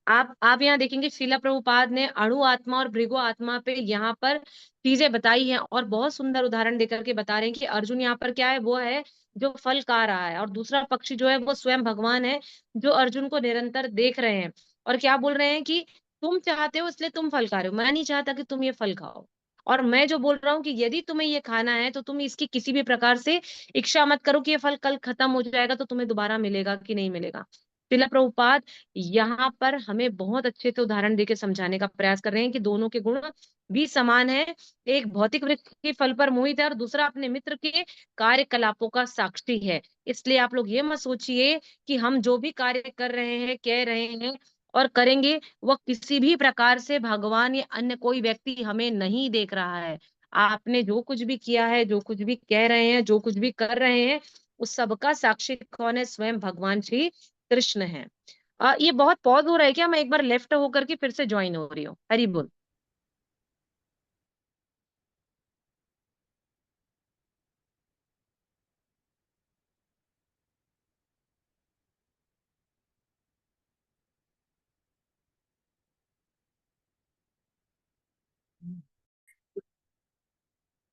आप यहाँ देखेंगे श्रीला प्रभुपाद ने अणु आत्मा और भृगु आत्मा पे यहाँ पर चीजें बताई हैं और बहुत सुंदर उदाहरण देकर के बता रहे हैं कि अर्जुन यहाँ पर क्या है, वो है जो फल खा रहा है और दूसरा पक्षी जो है वो स्वयं भगवान है जो अर्जुन को निरंतर देख रहे हैं और क्या बोल रहे हैं कि तुम चाहते हो इसलिए तुम फल खा रहे हो, मैं नहीं चाहता कि तुम ये फल खाओ। और मैं जो बोल रहा हूँ कि यदि तुम्हें ये खाना है तो तुम इसकी किसी भी प्रकार से इच्छा मत करो कि ये फल कल खत्म हो जाएगा तो तुम्हें दोबारा मिलेगा कि नहीं मिलेगा। श्रीला प्रभुपाद यहाँ पर हमें बहुत अच्छे से उदाहरण देके समझाने का प्रयास कर रहे हैं कि दोनों के गुण भी समान है। एक भौतिक वृक्ष के फल पर मोहित है और दूसरा अपने मित्र के कार्यकलापों का साक्षी है। इसलिए आप लोग ये मत सोचिए कि हम जो भी कार्य कर रहे हैं, कह रहे हैं और करेंगे वह किसी भी प्रकार से भगवान या अन्य कोई व्यक्ति हमें नहीं देख रहा है। आपने जो कुछ भी किया है, जो कुछ भी कह रहे हैं, जो कुछ भी कर रहे हैं, उस सबका साक्षी कौन है? स्वयं भगवान श्री कृष्ण है। ये बहुत पॉज हो रहा है क्या? मैं एक बार लेफ्ट होकर के फिर से ज्वाइन हो रही हूँ। हरी बोल।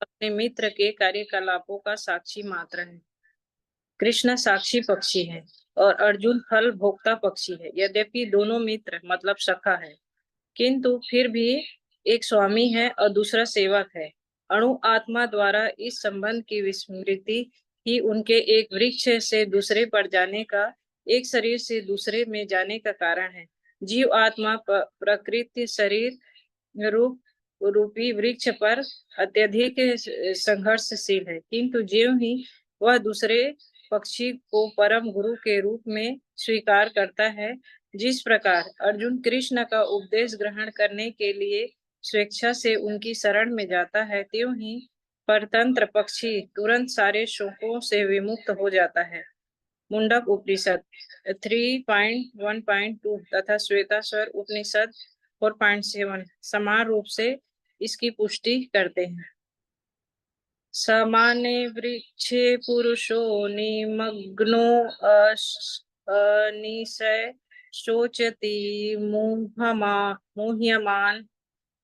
अपने मित्र के कार्यकलापों का साक्षी मात्र है। कृष्ण साक्षी पक्षी है और अर्जुन फल भोक्ता पक्षी है। यद्यपि दोनों मित्र मतलब सखा है, किंतु फिर भी एक स्वामी है और दूसरा सेवक है। अणु आत्मा द्वारा इस संबंध की विस्मृति ही उनके एक वृक्ष से दूसरे पर जाने का एक शरीर से दूसरे में जाने का कारण है। जीव आत्मा प्रकृति शरीर रूपी वृक्ष पर अत्यधिक संघर्षशील है, किंतु ज्यों ही वह दूसरे पक्षी को परम गुरु के रूप में स्वीकार करता है, जिस प्रकार अर्जुन कृष्ण का उपदेश ग्रहण करने के लिए स्वेच्छा से उनकी शरण में जाता है, त्यों ही परतंत्र पक्षी तुरंत सारे शोकों से विमुक्त हो जाता है। मुंडक उपनिषद 3.1.2 तथा श्वेताश्वर उपनिषद 4.7 समान रूप से इसकी पुष्टि करते हैं। समाने वृक्षे पुरुषो निमग्नो अनिशय शोचति मुह्यमान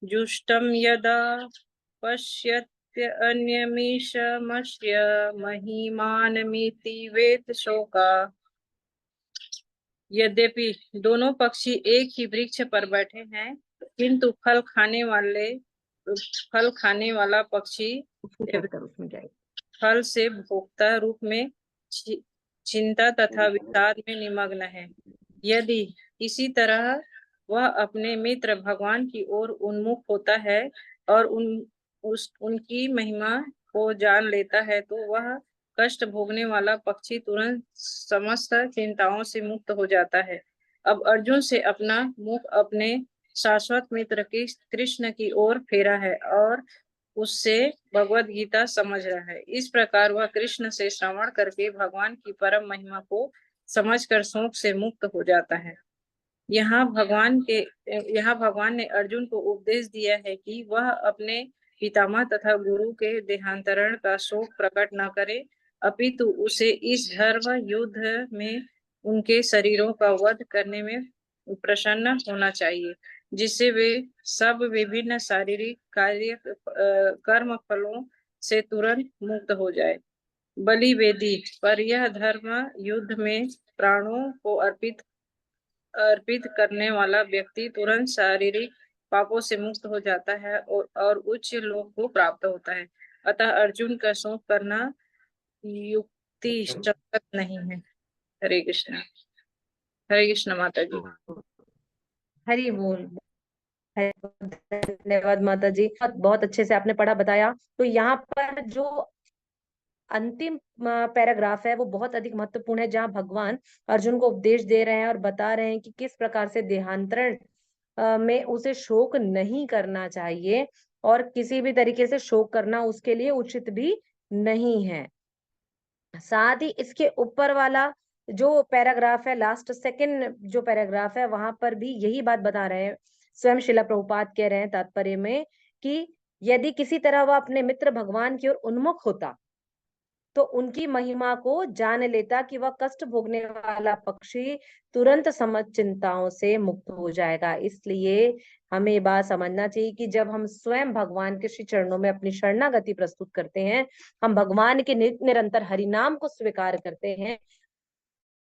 जुष्टम यदा पश्यत्यन्यमीशमस्य महिमानमिति वेद शोका। यद्यपि दोनों पक्षी एक ही वृक्ष पर बैठे हैं, किंतु फल खाने वाला पक्षी फल से भोक्ता रूप में चिंता तथा विषाद में निमग्न है। यदि इसी तरह वह अपने मित्र भगवान की ओर उन्मुख होता है और उनकी महिमा को जान लेता है, तो वह कष्ट भोगने वाला पक्षी तुरंत समस्त चिंताओं से मुक्त हो जाता है। अब अर्जुन से अपना मुख अपने शाश्वत मित्र की कृष्ण की ओर फेरा है और उससे भगवद गीता समझ रहा है। इस प्रकार वह कृष्ण से श्रवण करके भगवान की परम महिमा को समझकर शोक से मुक्त हो जाता है। यहाँ भगवान ने अर्जुन को उपदेश दिया है कि वह अपने पितामह तथा गुरु के देहांतरण का शोक प्रकट न करे, अपितु उसे इस धर्म युद्ध में उनके शरीरों का वध करने में प्रसन्न होना चाहिए, जिससे वे सब विभिन्न शारीरिक कार्य कर्म फलों से तुरंत मुक्त हो जाए। बलि वेदी पर यह धर्म युद्ध में प्राणों को अर्पित करने वाला व्यक्ति तुरंत शारीरिक पापों से मुक्त हो जाता है और उच्च लोक को प्राप्त होता है। अतः अर्जुन का शोक करना युक्ति संगत नहीं है। हरे कृष्ण माता जी। हरि बोल। धन्यवाद माता जी, बहुत अच्छे से आपने पढ़ा बताया। तो यहाँ पर जो अंतिम पैराग्राफ है वो बहुत अधिक महत्वपूर्ण है, जहाँ भगवान अर्जुन को उपदेश दे रहे हैं और बता रहे हैं कि किस प्रकार से देहांतरण में उसे शोक नहीं करना चाहिए और किसी भी तरीके से शोक करना उसके लिए उचित भी नहीं है। साथ ही इसके ऊपर वाला जो पैराग्राफ है, लास्ट सेकंड जो पैराग्राफ है, वहां पर भी यही बात बता रहे हैं। स्वयं शिला प्रभुपाद कह रहे हैं तात्पर्य में कि यदि किसी तरह वह अपने मित्र भगवान की ओर उन्मुख होता तो उनकी महिमा को जान लेता कि वह कष्ट भोगने वाला पक्षी तुरंत समझ चिंताओं से मुक्त हो जाएगा। इसलिए हमें ये बात समझना चाहिए कि जब हम स्वयं भगवान के श्री चरणों में अपनी शरणागति प्रस्तुत करते हैं, हम भगवान के निरंतर हरिनाम को स्वीकार करते हैं,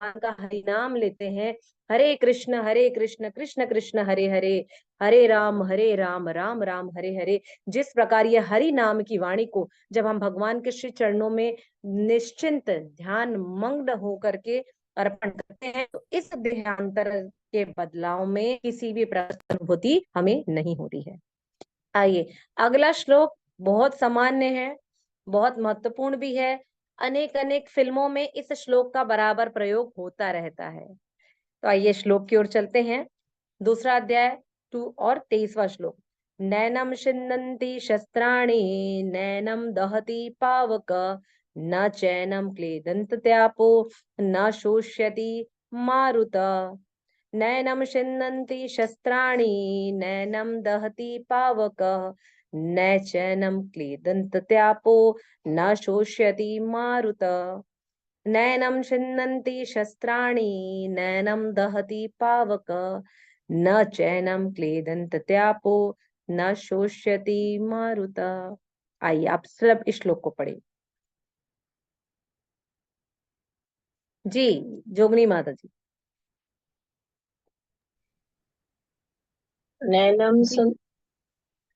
का हरि नाम लेते हैं, हरे कृष्ण कृष्ण कृष्ण हरे हरे, हरे राम राम राम हरे हरे। जिस प्रकार ये हरि नाम की वाणी को जब हम भगवान के श्री चरणों में निश्चिंत ध्यान मग्न होकर के अर्पण करते हैं, तो इस देहांतर के बदलाव में किसी भी प्रकार की अनुभूति हमें नहीं होती है। आइए अगला श्लोक बहुत सामान्य है, बहुत महत्वपूर्ण भी है। अनेक फिल्मों में इस श्लोक का बराबर प्रयोग होता रहता है। तो आइए श्लोक की ओर चलते हैं। दूसरा अध्याय 2 और 23वां श्लोक। नैनम छिन्नन्ति शस्त्राणि नैनम दहति पावक न चैनम क्लेदन्त्यापो न शोष्यति मारुत। नैनम छिन्नन्ति शस्त्राणि नैनम दहति पावक न चैनम क्लेदन्त्यापो न शोष्यति मारुत। नैनम छिन्नन्ति शस्त्राणि नैनम दहति पावक न चैनम क्लेदन्त्यापो न शोष्यति मारुत। आइए आप सब इस श्लोक को पढ़े। जी जोगनी माता जी।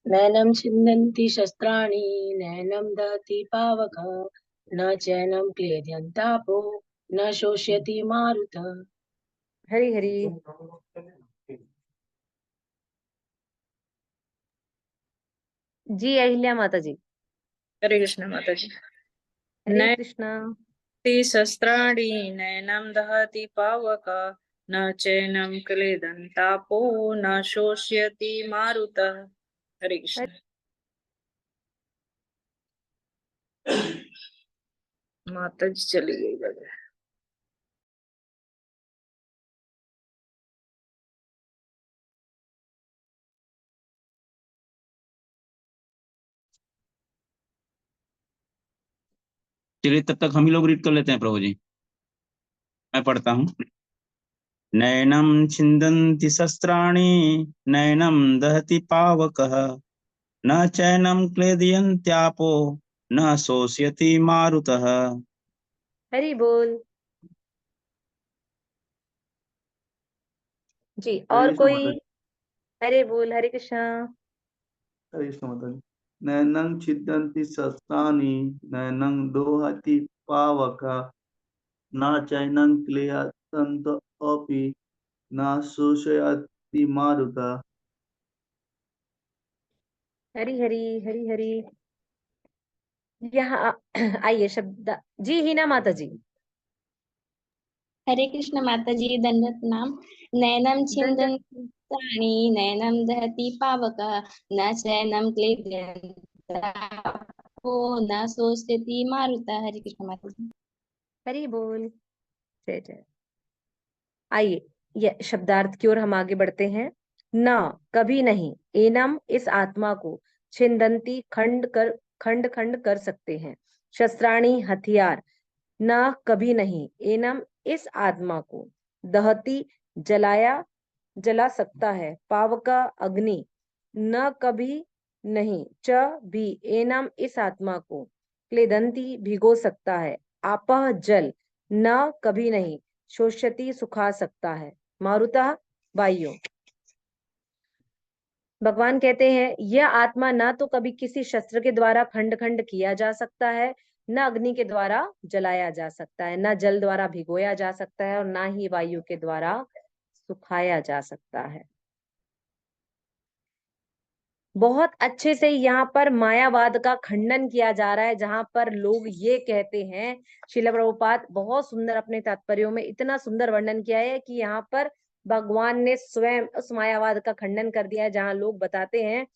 नैनं छिन्दन्ति शस्त्राणि नैनं दहति पावकः न चैनं क्लेदन्त्यापो न शोष्यति मारुतः। हरि हरि। जी अहिल्या माता जी। हरे कृष्ण माता जी। हरे कृष्णा। नयति शस्त्राणि नैनं दहति पावक न चैनं क्लेदं तापो न शोष्यति मारुतः। हरे कृष्ण। माता जी चली गई लगे। चलिए तब तक हम ही लोग रीड कर लेते हैं प्रभु जी। मैं पढ़ता हूँ। नैनं छिन्दन्ति शस्त्राणि नैनं दहति पावकः न चैनं क्लेदयन्त्यापो न शोष्यति मारुतः। हरि बोल। जी और कृष्ण माता कोई? जी। हरे बोल। हरे कृष्णा। हरे कृष्ण माता जी। नैनं छिद्यन्ति शस्त्राणि नैनं दोहति पावकः न चैनं क्लेदयन्त अपि न शोषयति मारुतः। हरि हरि। हरि हरि। यहाँ आइए शब्द जी हिना माता जी। हरे कृष्ण माता जी, दंडवत प्रणाम। नैनम छिन्दन्ति प्राणी नैनम दहति पावकः न चैनम क्लेदयन्तापो न शोष्यति मारुतः। हरे कृष्ण माता जी। हरि बोल। जय जय। आइए ये शब्दार्थ की ओर हम आगे बढ़ते हैं। न कभी नहीं, एनम इस आत्मा को, छिन्दन्ति खंड खंड कर सकते हैं, शस्त्राणी हथियार, न कभी नहीं, एनम इस आत्मा को, दहती जला सकता है, पावका अग्नि, न कभी नहीं, च भी, एनम इस आत्मा को, क्लेदंती भिगो सकता है, आपह जल, न कभी नहीं, शोष्यति सुखा सकता है, मारुतः वायु। भगवान कहते हैं यह आत्मा ना तो कभी किसी शस्त्र के द्वारा खंड खंड किया जा सकता है, न अग्नि के द्वारा जलाया जा सकता है, न जल द्वारा भिगोया जा सकता है, और ना ही वायु के द्वारा सुखाया जा सकता है। बहुत अच्छे से यहाँ पर मायावाद का खंडन किया जा रहा है, जहां पर लोग ये कहते हैं, श्रील प्रभुपाद बहुत सुंदर अपने तात्पर्यों में इतना सुंदर वर्णन किया है कि यहाँ पर भगवान ने स्वयं उस मायावाद का खंडन कर दिया है, जहां लोग बताते हैं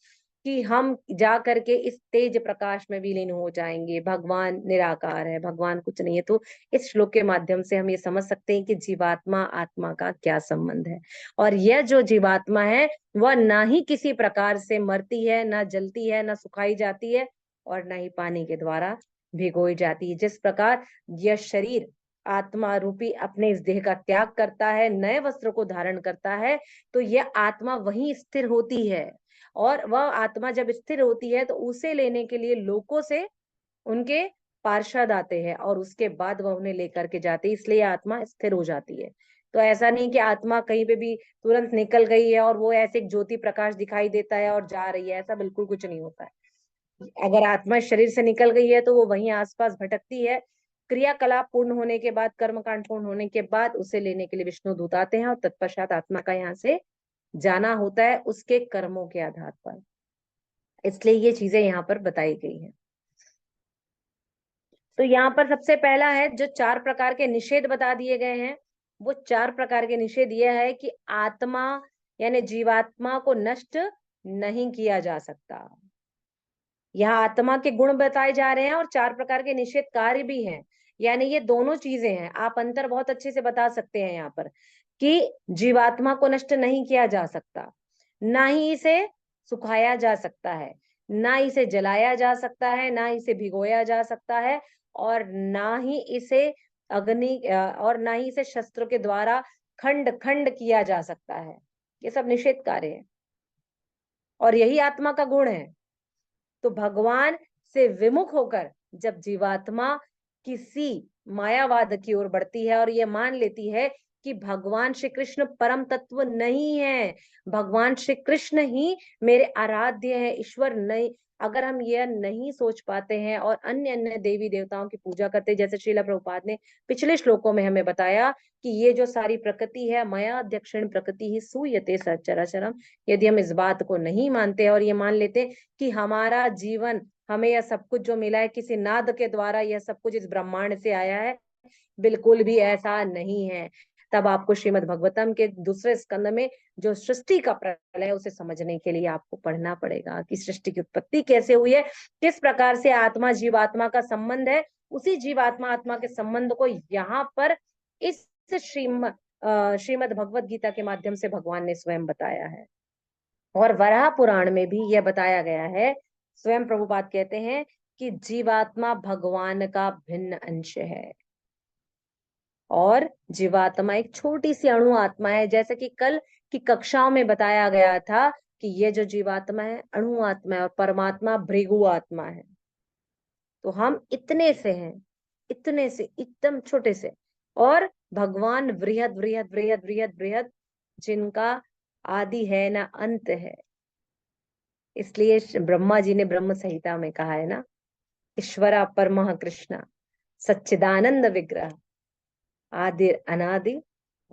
कि हम जा करके इस तेज प्रकाश में विलीन हो जाएंगे, भगवान निराकार है, भगवान कुछ नहीं है। तो इस श्लोक के माध्यम से हम ये समझ सकते हैं कि जीवात्मा आत्मा का क्या संबंध है, और यह जो जीवात्मा है वह ना ही किसी प्रकार से मरती है, ना जलती है, ना सुखाई जाती है, और ना ही पानी के द्वारा भिगोई जाती है। जिस प्रकार यह शरीर आत्मा रूपी अपने इस देह का त्याग करता है, नए वस्त्र को धारण करता है, तो यह आत्मा वहीं स्थिर होती है, और वह आत्मा जब स्थिर होती है तो उसे लेने के लिए लोकों से उनके पार्षद आते हैं, और उसके बाद वह उन्हें लेकर के जाते हैं, इसलिए आत्मा स्थिर हो जाती है। तो ऐसा नहीं कि आत्मा कहीं पे भी तुरंत निकल गई है और वो ऐसे एक ज्योति प्रकाश दिखाई देता है और जा रही है, ऐसा बिल्कुल कुछ नहीं होता है। अगर आत्मा शरीर से निकल गई है तो वो वहीं आसपास भटकती है, क्रियाकलाप पूर्ण होने के बाद, कर्मकांड पूर्ण होने के बाद उसे लेने के लिए विष्णु दूत आते हैं, और तत्पश्चात आत्मा का यहाँ से जाना होता है उसके कर्मों के आधार पर। इसलिए ये चीजें यहाँ पर बताई गई हैं। तो यहाँ पर सबसे पहला है जो 4 प्रकार के निषेध बता दिए गए हैं, वो 4 प्रकार के निषेध यह है कि आत्मा यानी जीवात्मा को नष्ट नहीं किया जा सकता। यहाँ आत्मा के गुण बताए जा रहे हैं और 4 प्रकार के निषेध कार्य भी हैं, यानी ये दोनों चीजें हैं। आप अंतर बहुत अच्छे से बता सकते हैं यहाँ पर कि जीवात्मा को नष्ट नहीं किया जा सकता, ना ही इसे सुखाया जा सकता है, ना इसे जलाया जा सकता है, ना इसे भिगोया जा सकता है, और ना ही इसे और ना ही इसे शस्त्रों के द्वारा खंड खंड किया जा सकता है। ये सब निषेध कार्य है और यही आत्मा का गुण है। तो भगवान से विमुख होकर जब जीवात्मा किसी मायावाद की ओर बढ़ती है और ये मान लेती है कि भगवान श्री कृष्ण परम तत्व नहीं है, भगवान श्री कृष्ण ही मेरे आराध्य है, ईश्वर नहीं। अगर हम यह नहीं सोच पाते हैं और अन्य अन्य देवी देवताओं की पूजा करते हैं, जैसे श्रील प्रभुपाद ने पिछले श्लोकों में हमें बताया कि ये जो सारी प्रकृति है, मया अध्यक्षिण प्रकृति ही सूयते सचराचरम, यदि हम इस बात को नहीं मानते और ये मान लेते कि हमारा जीवन, हमें यह सब कुछ जो मिला है किसी नाद के द्वारा, यह सब कुछ इस ब्रह्मांड से आया है, बिल्कुल भी ऐसा नहीं है। तब आपको श्रीमद् भगवतम के दूसरे स्कंद में जो सृष्टि का प्रलय है उसे समझने के लिए आपको पढ़ना पड़ेगा कि सृष्टि की उत्पत्ति कैसे हुई है, किस प्रकार से आत्मा जीवात्मा का संबंध है। उसी जीवात्मा आत्मा के संबंध को यहाँ पर इस श्रीमद् भगवत गीता के माध्यम से भगवान ने स्वयं बताया है। और वराह पुराण में भी यह बताया गया है, स्वयं प्रभुपाद कहते हैं कि जीवात्मा भगवान का भिन्न अंश है और जीवात्मा एक छोटी सी अणु आत्मा है। जैसे कि कल की कक्षाओं में बताया गया था कि ये जो जीवात्मा है अणु आत्मा है और परमात्मा भृगु आत्मा है। तो हम इतने से हैं, इतने से, एकदम छोटे से, और भगवान बृहद बृहद बृहद बृहद बृहद, जिनका आदि है ना अंत है। इसलिए ब्रह्मा जी ने ब्रह्म संहिता में कहा है ना, ईश्वरा परमः कृष्णा सच्चिदानंद विग्रह आदि अनादि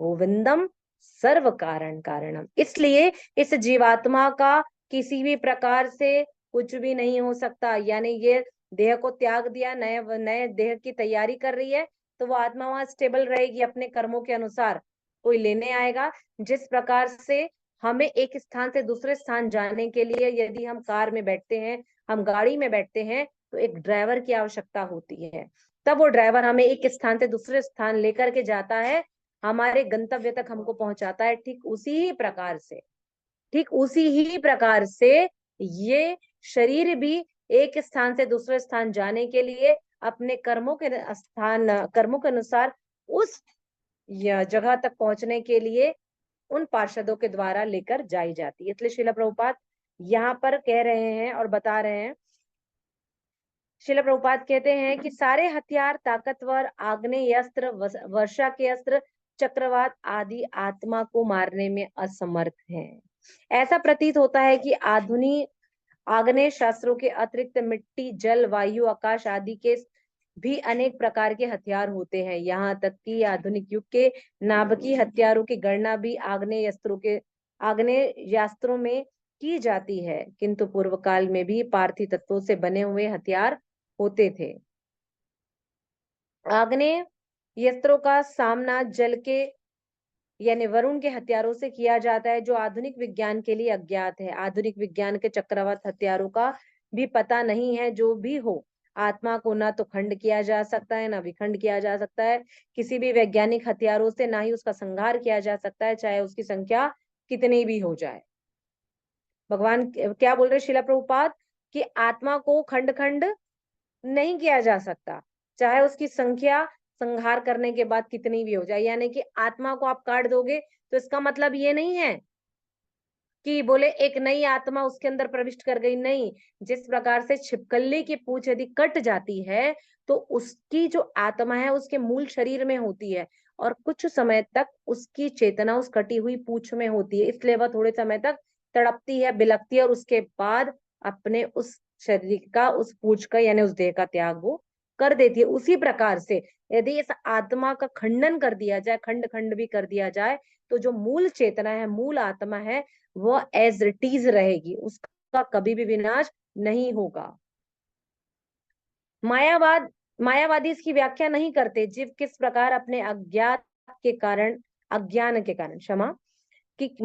गोविंदम सर्व कारण कारणम। इसलिए इस जीवात्मा का किसी भी प्रकार से कुछ भी नहीं हो सकता। यानी ये देह को त्याग दिया, नए देह की तैयारी कर रही है, तो वो आत्मा वहां स्टेबल रहेगी अपने कर्मों के अनुसार, कोई लेने आएगा। जिस प्रकार से हमें एक स्थान से दूसरे स्थान जाने के लिए यदि हम कार में बैठते हैं, हम गाड़ी में बैठते हैं, तो एक ड्राइवर की आवश्यकता होती है। तब वो ड्राइवर हमें एक स्थान से दूसरे स्थान लेकर के जाता है, हमारे गंतव्य तक हमको पहुंचाता है। ठीक उसी ही प्रकार से ये शरीर भी एक स्थान से दूसरे स्थान जाने के लिए अपने कर्मों के अनुसार उस जगह तक पहुंचने के लिए उन पार्षदों के द्वारा लेकर जाई जाती है। इसलिए श्रील प्रभुपाद यहाँ पर कह रहे हैं और बता रहे हैं, श्रील प्रभुपाद कहते हैं कि सारे हथियार ताकतवर आग्नेय अस्त्र, वर्षा के अस्त्र, चक्रवात आदि आत्मा को मारने में असमर्थ हैं। ऐसा प्रतीत होता है कि आधुनिक आग्नेय शास्त्रों के अतिरिक्त मिट्टी, जल, वायु, आकाश आदि के भी अनेक प्रकार के हथियार होते हैं। यहाँ तक कि आधुनिक युग के नाभिकीय हथियारों की गणना भी आग्नेयास्त्रों में की जाती है, किंतु पूर्व काल में भी पार्थिव तत्वों से बने हुए हथियार होते थे। आग्नेयास्त्रों का सामना जल के यानी वरुण के हथियारों से किया जाता है, जो आधुनिक विज्ञान के लिए अज्ञात है। आधुनिक विज्ञान के चक्रवात हथियारों का भी पता नहीं है। जो भी हो, आत्मा को ना तो खंड किया जा सकता है, ना विखंड किया जा सकता है। किसी भी वैज्ञानिक हथियारों से ना ही उसका संहार किया जा सकता है, चाहे उसकी संख्या कितनी भी हो जाए। भगवान क्या बोल रहे श्रील प्रभुपाद कि आत्मा को खंड खंड नहीं किया जा सकता, चाहे उसकी संख्या संहार करने के बाद कितनी भी हो जाए। यानी कि आत्मा को आप काट दोगे तो इसका मतलब ये नहीं है कि बोले एक नई आत्मा उसके अंदर प्रविष्ट कर गई, नहीं। जिस प्रकार से छिपकली की पूंछ यदि कट जाती है तो उसकी जो आत्मा है उसके मूल शरीर में होती है और कुछ समय तक उसकी चेतना उस कटी हुई पूंछ में होती है, इसलिए वह थोड़े समय तक तड़पती है, बिलकती है और उसके बाद अपने उस शरीर का, उस पूंछ का यानी उस देह का त्याग वो कर देती है। उसी प्रकार से यदि इस आत्मा का खंडन कर दिया जाए, खंड खंड भी कर दिया जाए, तो जो मूल चेतना है, मूल आत्मा है, वो एज इट इज रहेगी, उसका कभी भी विनाश नहीं होगा। मायावादी इसकी व्याख्या नहीं करते। जीव किस प्रकार अपने अज्ञान के कारण क्षमा कि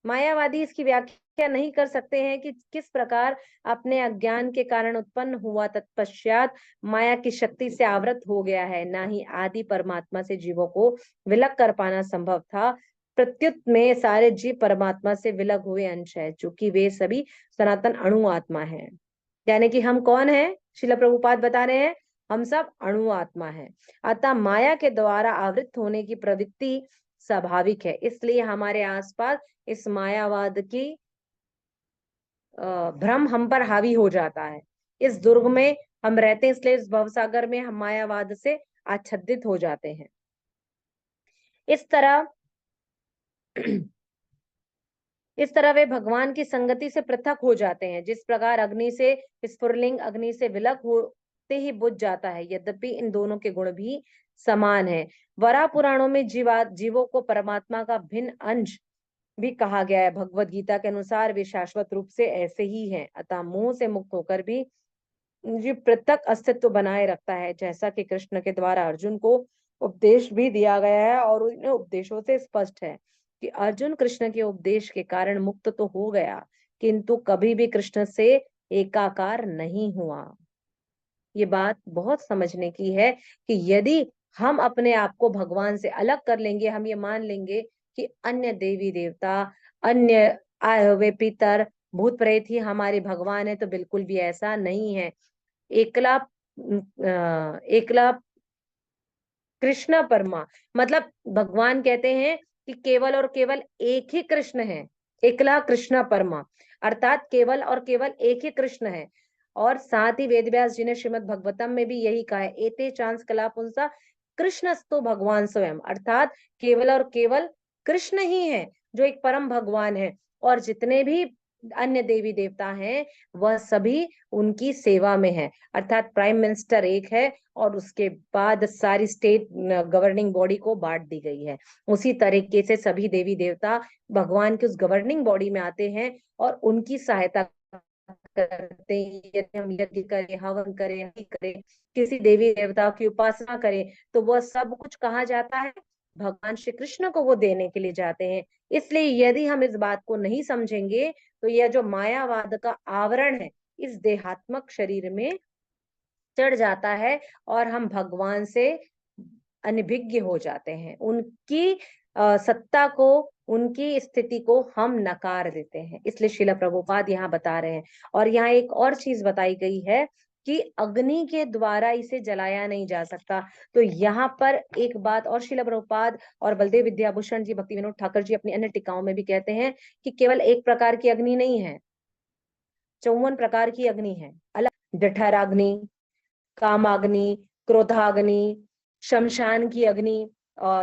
मायावादी इसकी व्याख्या नहीं कर सकते हैं कि किस प्रकार अपने अज्ञान के कारण उत्पन्न हुआ, तत्पश्चात माया की शक्ति से आवृत हो गया है। ना ही आदि परमात्मा से जीवों को विलग कर पाना संभव था। प्रत्युत में सारे जीव परमात्मा से विलग हुए अंश है, चूंकि वे सभी सनातन अणु आत्मा है। यानी कि हम कौन है, श्रील प्रभुपाद बता रहे हैं, हम सब अणु आत्मा है। अतः माया के द्वारा आवृत होने की प्रवृत्ति स्वाभाविक है। इसलिए हमारे आसपास इस मायावाद की भ्रम हम पर हावी हो जाता है। इस दुर्ग में हम रहते हैं, इसलिए इस भवसागर में हम मायावाद से आच्छादित हो जाते हैं। इस तरह वे भगवान की संगति से पृथक हो जाते हैं। जिस प्रकार अग्नि से स्फुरलिंग अग्नि से विलक होते ही बुझ जाता है, यद्यपि इन दोनों के गुण भी समान है। वराह पुराणों में जीवों को परमात्मा का भिन्न अंश भी कहा गया है। भगवत गीता के अनुसार वे शाश्वत रूप से ऐसे ही हैं, अतः मोह से मुक्त होकर भी ये पृथक अस्तित्व बनाए रखता है, जैसा कि कृष्ण के द्वारा अर्जुन को उपदेश भी दिया गया है। और उन उपदेशों से स्पष्ट है कि अर्जुन कृष्ण के उपदेश के कारण मुक्त तो हो गया, किंतु कभी भी कृष्ण से एकाकार नहीं हुआ। ये बात बहुत समझने की है कि यदि हम अपने आप को भगवान से अलग कर लेंगे, हम ये मान लेंगे कि अन्य देवी देवता, अन्य आए हुए पितर, भूत प्रेत ही हमारे भगवान है, तो बिल्कुल भी ऐसा नहीं है। एकला एकला कृष्ण परमा, मतलब भगवान कहते हैं कि केवल और केवल एक ही कृष्ण है। एकला कृष्ण परमा अर्थात केवल और केवल एक ही कृष्ण है। और साथ ही वेदव्यास जी ने श्रीमद् भगवतम में भी यही कहा है, एते चांस कला पुंसा कृष्णस्तु भगवान स्वयं, अर्थात केवल और केवल कृष्ण ही है जो एक परम भगवान है, और जितने भी अन्य देवी देवता हैं वह सभी उनकी सेवा में है। अर्थात प्राइम मिनिस्टर एक है और उसके बाद सारी स्टेट गवर्निंग बॉडी को बांट दी गई है। उसी तरीके से सभी देवी देवता भगवान की उस गवर्निंग बॉडी में आते हैं और उनकी सहायता करते हैं। यदि हम यज्ञ करें, हवन करें, नहीं करें, किसी देवी देवता की उपासना करें, तो वह सब कुछ कहा जाता है भगवान श्री कृष्ण को वो देने के लिए जाते हैं। इसलिए यदि हम इस बात को नहीं समझेंगे तो यह जो मायावाद का आवरण है इस देहात्मक शरीर में चढ़ जाता है और हम भगवान से अनभिज्ञ हो जाते हैं। उनकी सत्ता को, उनकी स्थिति को हम नकार देते हैं। इसलिए श्रील प्रभुपाद यहाँ बता रहे हैं। और यहाँ एक और चीज बताई गई है कि अग्नि के द्वारा इसे जलाया नहीं जा सकता। तो यहाँ पर एक बात और श्रील प्रभुपाद और बलदेव विद्याभूषण जी, भक्ति विनोद ठाकुर जी अपनी अन्य टीकाओं में भी कहते हैं कि केवल एक प्रकार की अग्नि नहीं है, 54 प्रकार की अग्नि है। अलग जठराग्नि, कामाग्नि, क्रोधाग्नि, शमशान की अग्नि,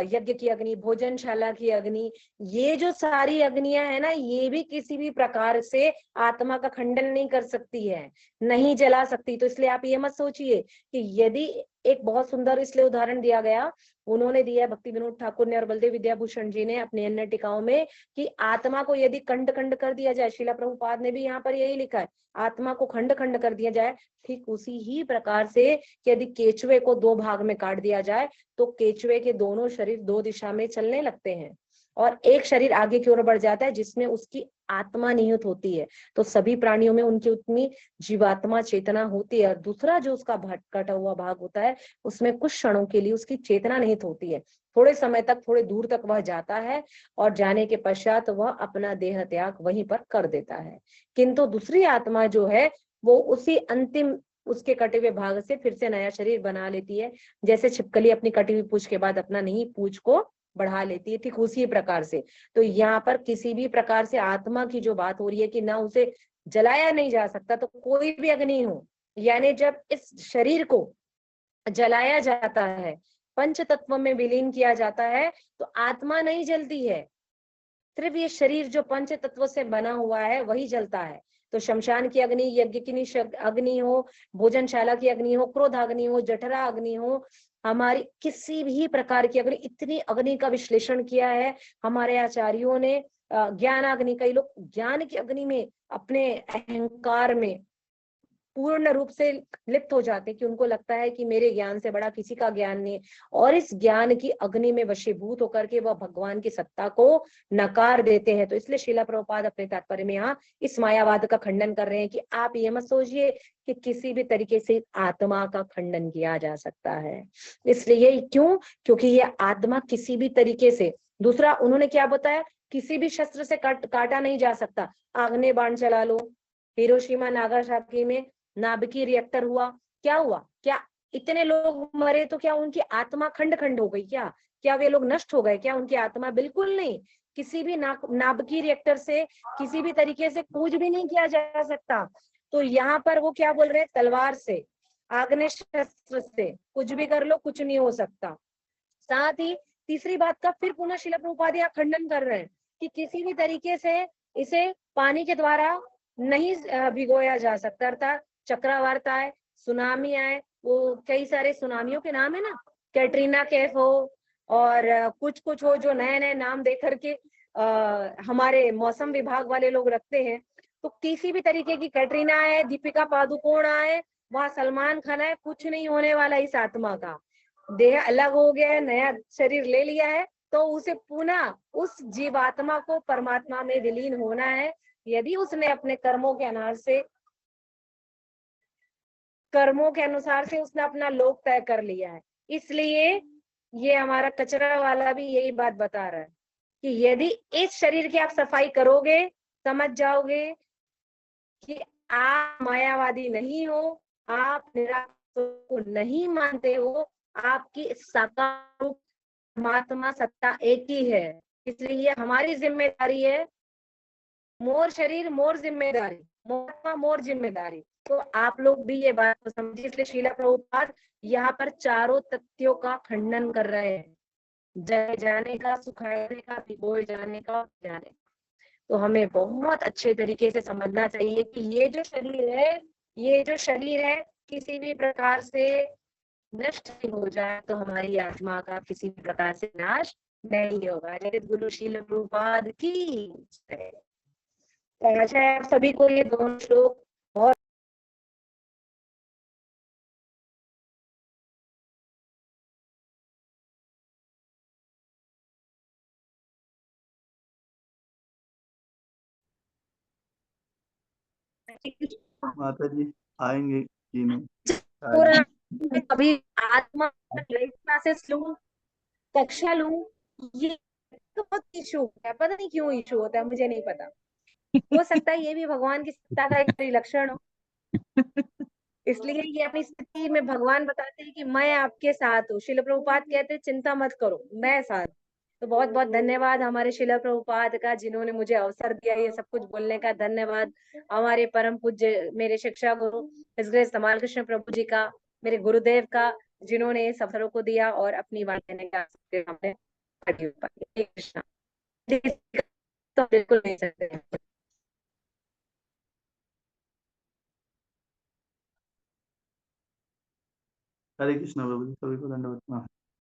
यज्ञ की अग्नि, भोजनशाला की अग्नि, ये जो सारी अग्नियां है ना, ये भी किसी भी प्रकार से आत्मा का खंडन नहीं कर सकती है, नहीं जला सकती। तो इसलिए आप ये मत सोचिए कि यदि एक बहुत सुंदर इसलिए उदाहरण दिया गया, उन्होंने दिया भक्ति विनोद ठाकुर ने और बलदेव विद्याभूषण जी ने अपने अन्य टीकाओं में, कि आत्मा को यदि खंड खंड कर दिया जाए, श्रीला प्रभुपाद ने भी यहाँ पर यही लिखा है, आत्मा को खंड खंड कर दिया जाए, ठीक उसी ही प्रकार से यदि केचुए को दो भाग में काट दिया जाए तो केचुए के दोनों शरीर दो दिशा में चलने लगते हैं और एक शरीर आगे की ओर बढ़ जाता है जिसमें उसकी आत्मा निहित होती है। तो सभी प्राणियों में उनकी उतनी जीवात्मा चेतना होती है, और दूसरा जो उसका कटा हुआ भाग होता है उसमें कुछ क्षणों के लिए उसकी चेतना निहित होती है। थोड़े समय तक, थोड़े दूर तक वह जाता है और जाने के पश्चात वह अपना देह त्याग वहीं पर कर देता है। किंतु दूसरी आत्मा जो है वो उसी अंतिम उसके कटे हुए भाग से फिर से नया शरीर बना लेती है। जैसे छिपकली अपनी कटी हुई पूंछ के बाद अपना नई पूंछ को बढ़ा लेती है, ठीक उसी प्रकार से। तो यहाँ पर किसी भी प्रकार से आत्मा की जो बात हो रही है कि ना उसे जलाया नहीं जा सकता, तो कोई भी अग्नि हो, यानी जब इस शरीर को जलाया जाता है, पंच तत्व में विलीन किया जाता है, तो आत्मा नहीं जलती है, सिर्फ ये शरीर जो पंच तत्व से बना हुआ है वही जलता है। तो शमशान की अग्नि, यज्ञ की अग्नि हो, भोजनशाला की अग्नि हो, क्रोध अग्नि हो, जठरा अग्नि हो, हमारी किसी भी प्रकार की अग्नि, इतनी अग्नि का विश्लेषण किया है हमारे आचार्यों ने। ज्ञान अग्नि, कई लोग ज्ञान की अग्नि में अपने अहंकार में पूर्ण रूप से लिप्त हो जाते, कि उनको लगता है कि मेरे ज्ञान से बड़ा किसी का ज्ञान नहीं, और इस ज्ञान की अग्नि में वशीभूत होकर के वह भगवान की सत्ता को नकार देते हैं। तो इसलिए श्रीला प्रभुपाद अपने तात्पर्य में यहाँ इस मायावाद का खंडन कर रहे हैं कि आप ये मत सोचिए कि किसी भी तरीके से आत्मा का खंडन किया जा सकता है। इसलिए क्यों? क्योंकि ये आत्मा किसी भी तरीके से, दूसरा उन्होंने क्या बताया, किसी भी शस्त्र से काटा नहीं जा सकता। आग्नेय बाण चला लो, हिरोशिमा नागासाकी में नाभिकीय रिएक्टर हुआ, क्या हुआ? क्या इतने लोग मरे तो क्या उनकी आत्मा खंड खंड हो गई? क्या वे लोग नष्ट हो गए? क्या उनकी आत्मा? बिल्कुल नहीं। किसी भी नाभिकीय रिएक्टर से किसी भी तरीके से कुछ भी नहीं किया जा सकता। तो यहाँ पर वो क्या बोल रहे हैं, तलवार से आग्नेय शस्त्र से कुछ भी कर लो, कुछ नहीं हो सकता। साथ ही तीसरी बात का फिर पुनः श्रील प्रभुपाद यहाँ खंडन कर रहे हैं कि किसी भी तरीके से इसे पानी के द्वारा नहीं भिगोया जा सकता, अर्थात चक्रवात आए, सुनामी आए, वो कई सारे सुनामियों के नाम है ना, कैटरीना कैफ हो और कुछ कुछ हो जो नए नए नाम दे करके हमारे मौसम विभाग वाले लोग रखते हैं। तो किसी भी तरीके की कैटरीना आए, दीपिका पादुकोण आए, वहां सलमान खान आए, कुछ नहीं होने वाला इस आत्मा का। देह अलग हो गया है, नया शरीर ले लिया है, तो उसे पुनः उस जीवात्मा को परमात्मा में विलीन होना है। यदि उसने अपने कर्मों के अनुसार से उसने अपना लोक तय कर लिया है। इसलिए ये हमारा कचरा वाला भी यही बात बता रहा है कि यदि इस शरीर की आप सफाई करोगे, समझ जाओगे कि आप मायावादी नहीं हो, आप निराकार को नहीं मानते हो, आपकी साकार रूप परमात्मा सत्ता एक ही है। इसलिए हमारी जिम्मेदारी है, मोर शरीर मोर जिम्मेदारी, मोर मोर जिम्मेदारी। तो आप लोग भी ये बात को समझिए। इसलिए श्रील प्रभुपाद यहाँ पर चारों तथ्यों का खंडन कर रहे हैं, जय जाने का, सुखाने का, भिगोए जाने का, जाने का। तो हमें बहुत अच्छे तरीके से समझना चाहिए कि ये जो शरीर है किसी भी प्रकार से नष्ट नहीं हो जाए तो हमारी आत्मा का किसी भी प्रकार से नाश नहीं होगा। जगत गुरु श्रील प्रभुपाद की जय। तो आशा है आप सभी को ये दोनों श्लोक बहुत माता जी आएंगे जी में पूरा आज। अभी आत्मा क्लासेस लूं, कक्षा लूं, ये तो बहुत इशू होता है। पता नहीं क्यों इशू होता है, मुझे नहीं पता। हो सकता है ये भी भगवान की सत्ता का एक लक्षण हो, इसलिए ये अपनी स्थिति में भगवान बताते हैं कि मैं आपके साथ हूँ। श्रील प्रभुपाद कहते हैं चिंता मत करो, मैं साथ। तो बहुत बहुत धन्यवाद हमारे श्रील प्रभुपाद का, जिन्होंने मुझे अवसर दिया ये सब कुछ बोलने का। धन्यवाद हमारे परम पूज्य मेरे शिक्षा गुरु हिज ग्रेस धमाल कृष्ण प्रभु जी का, मेरे गुरुदेव का, जिन्होंने इस अवसरों को दिया और अपनी बात कहने का हमने खड़ी हो पाई। हरे कृष्णा। तो बिल्कुल नहीं सकते। हरे कृष्ण प्रभु जी, सभी को दंडवत प्रणाम।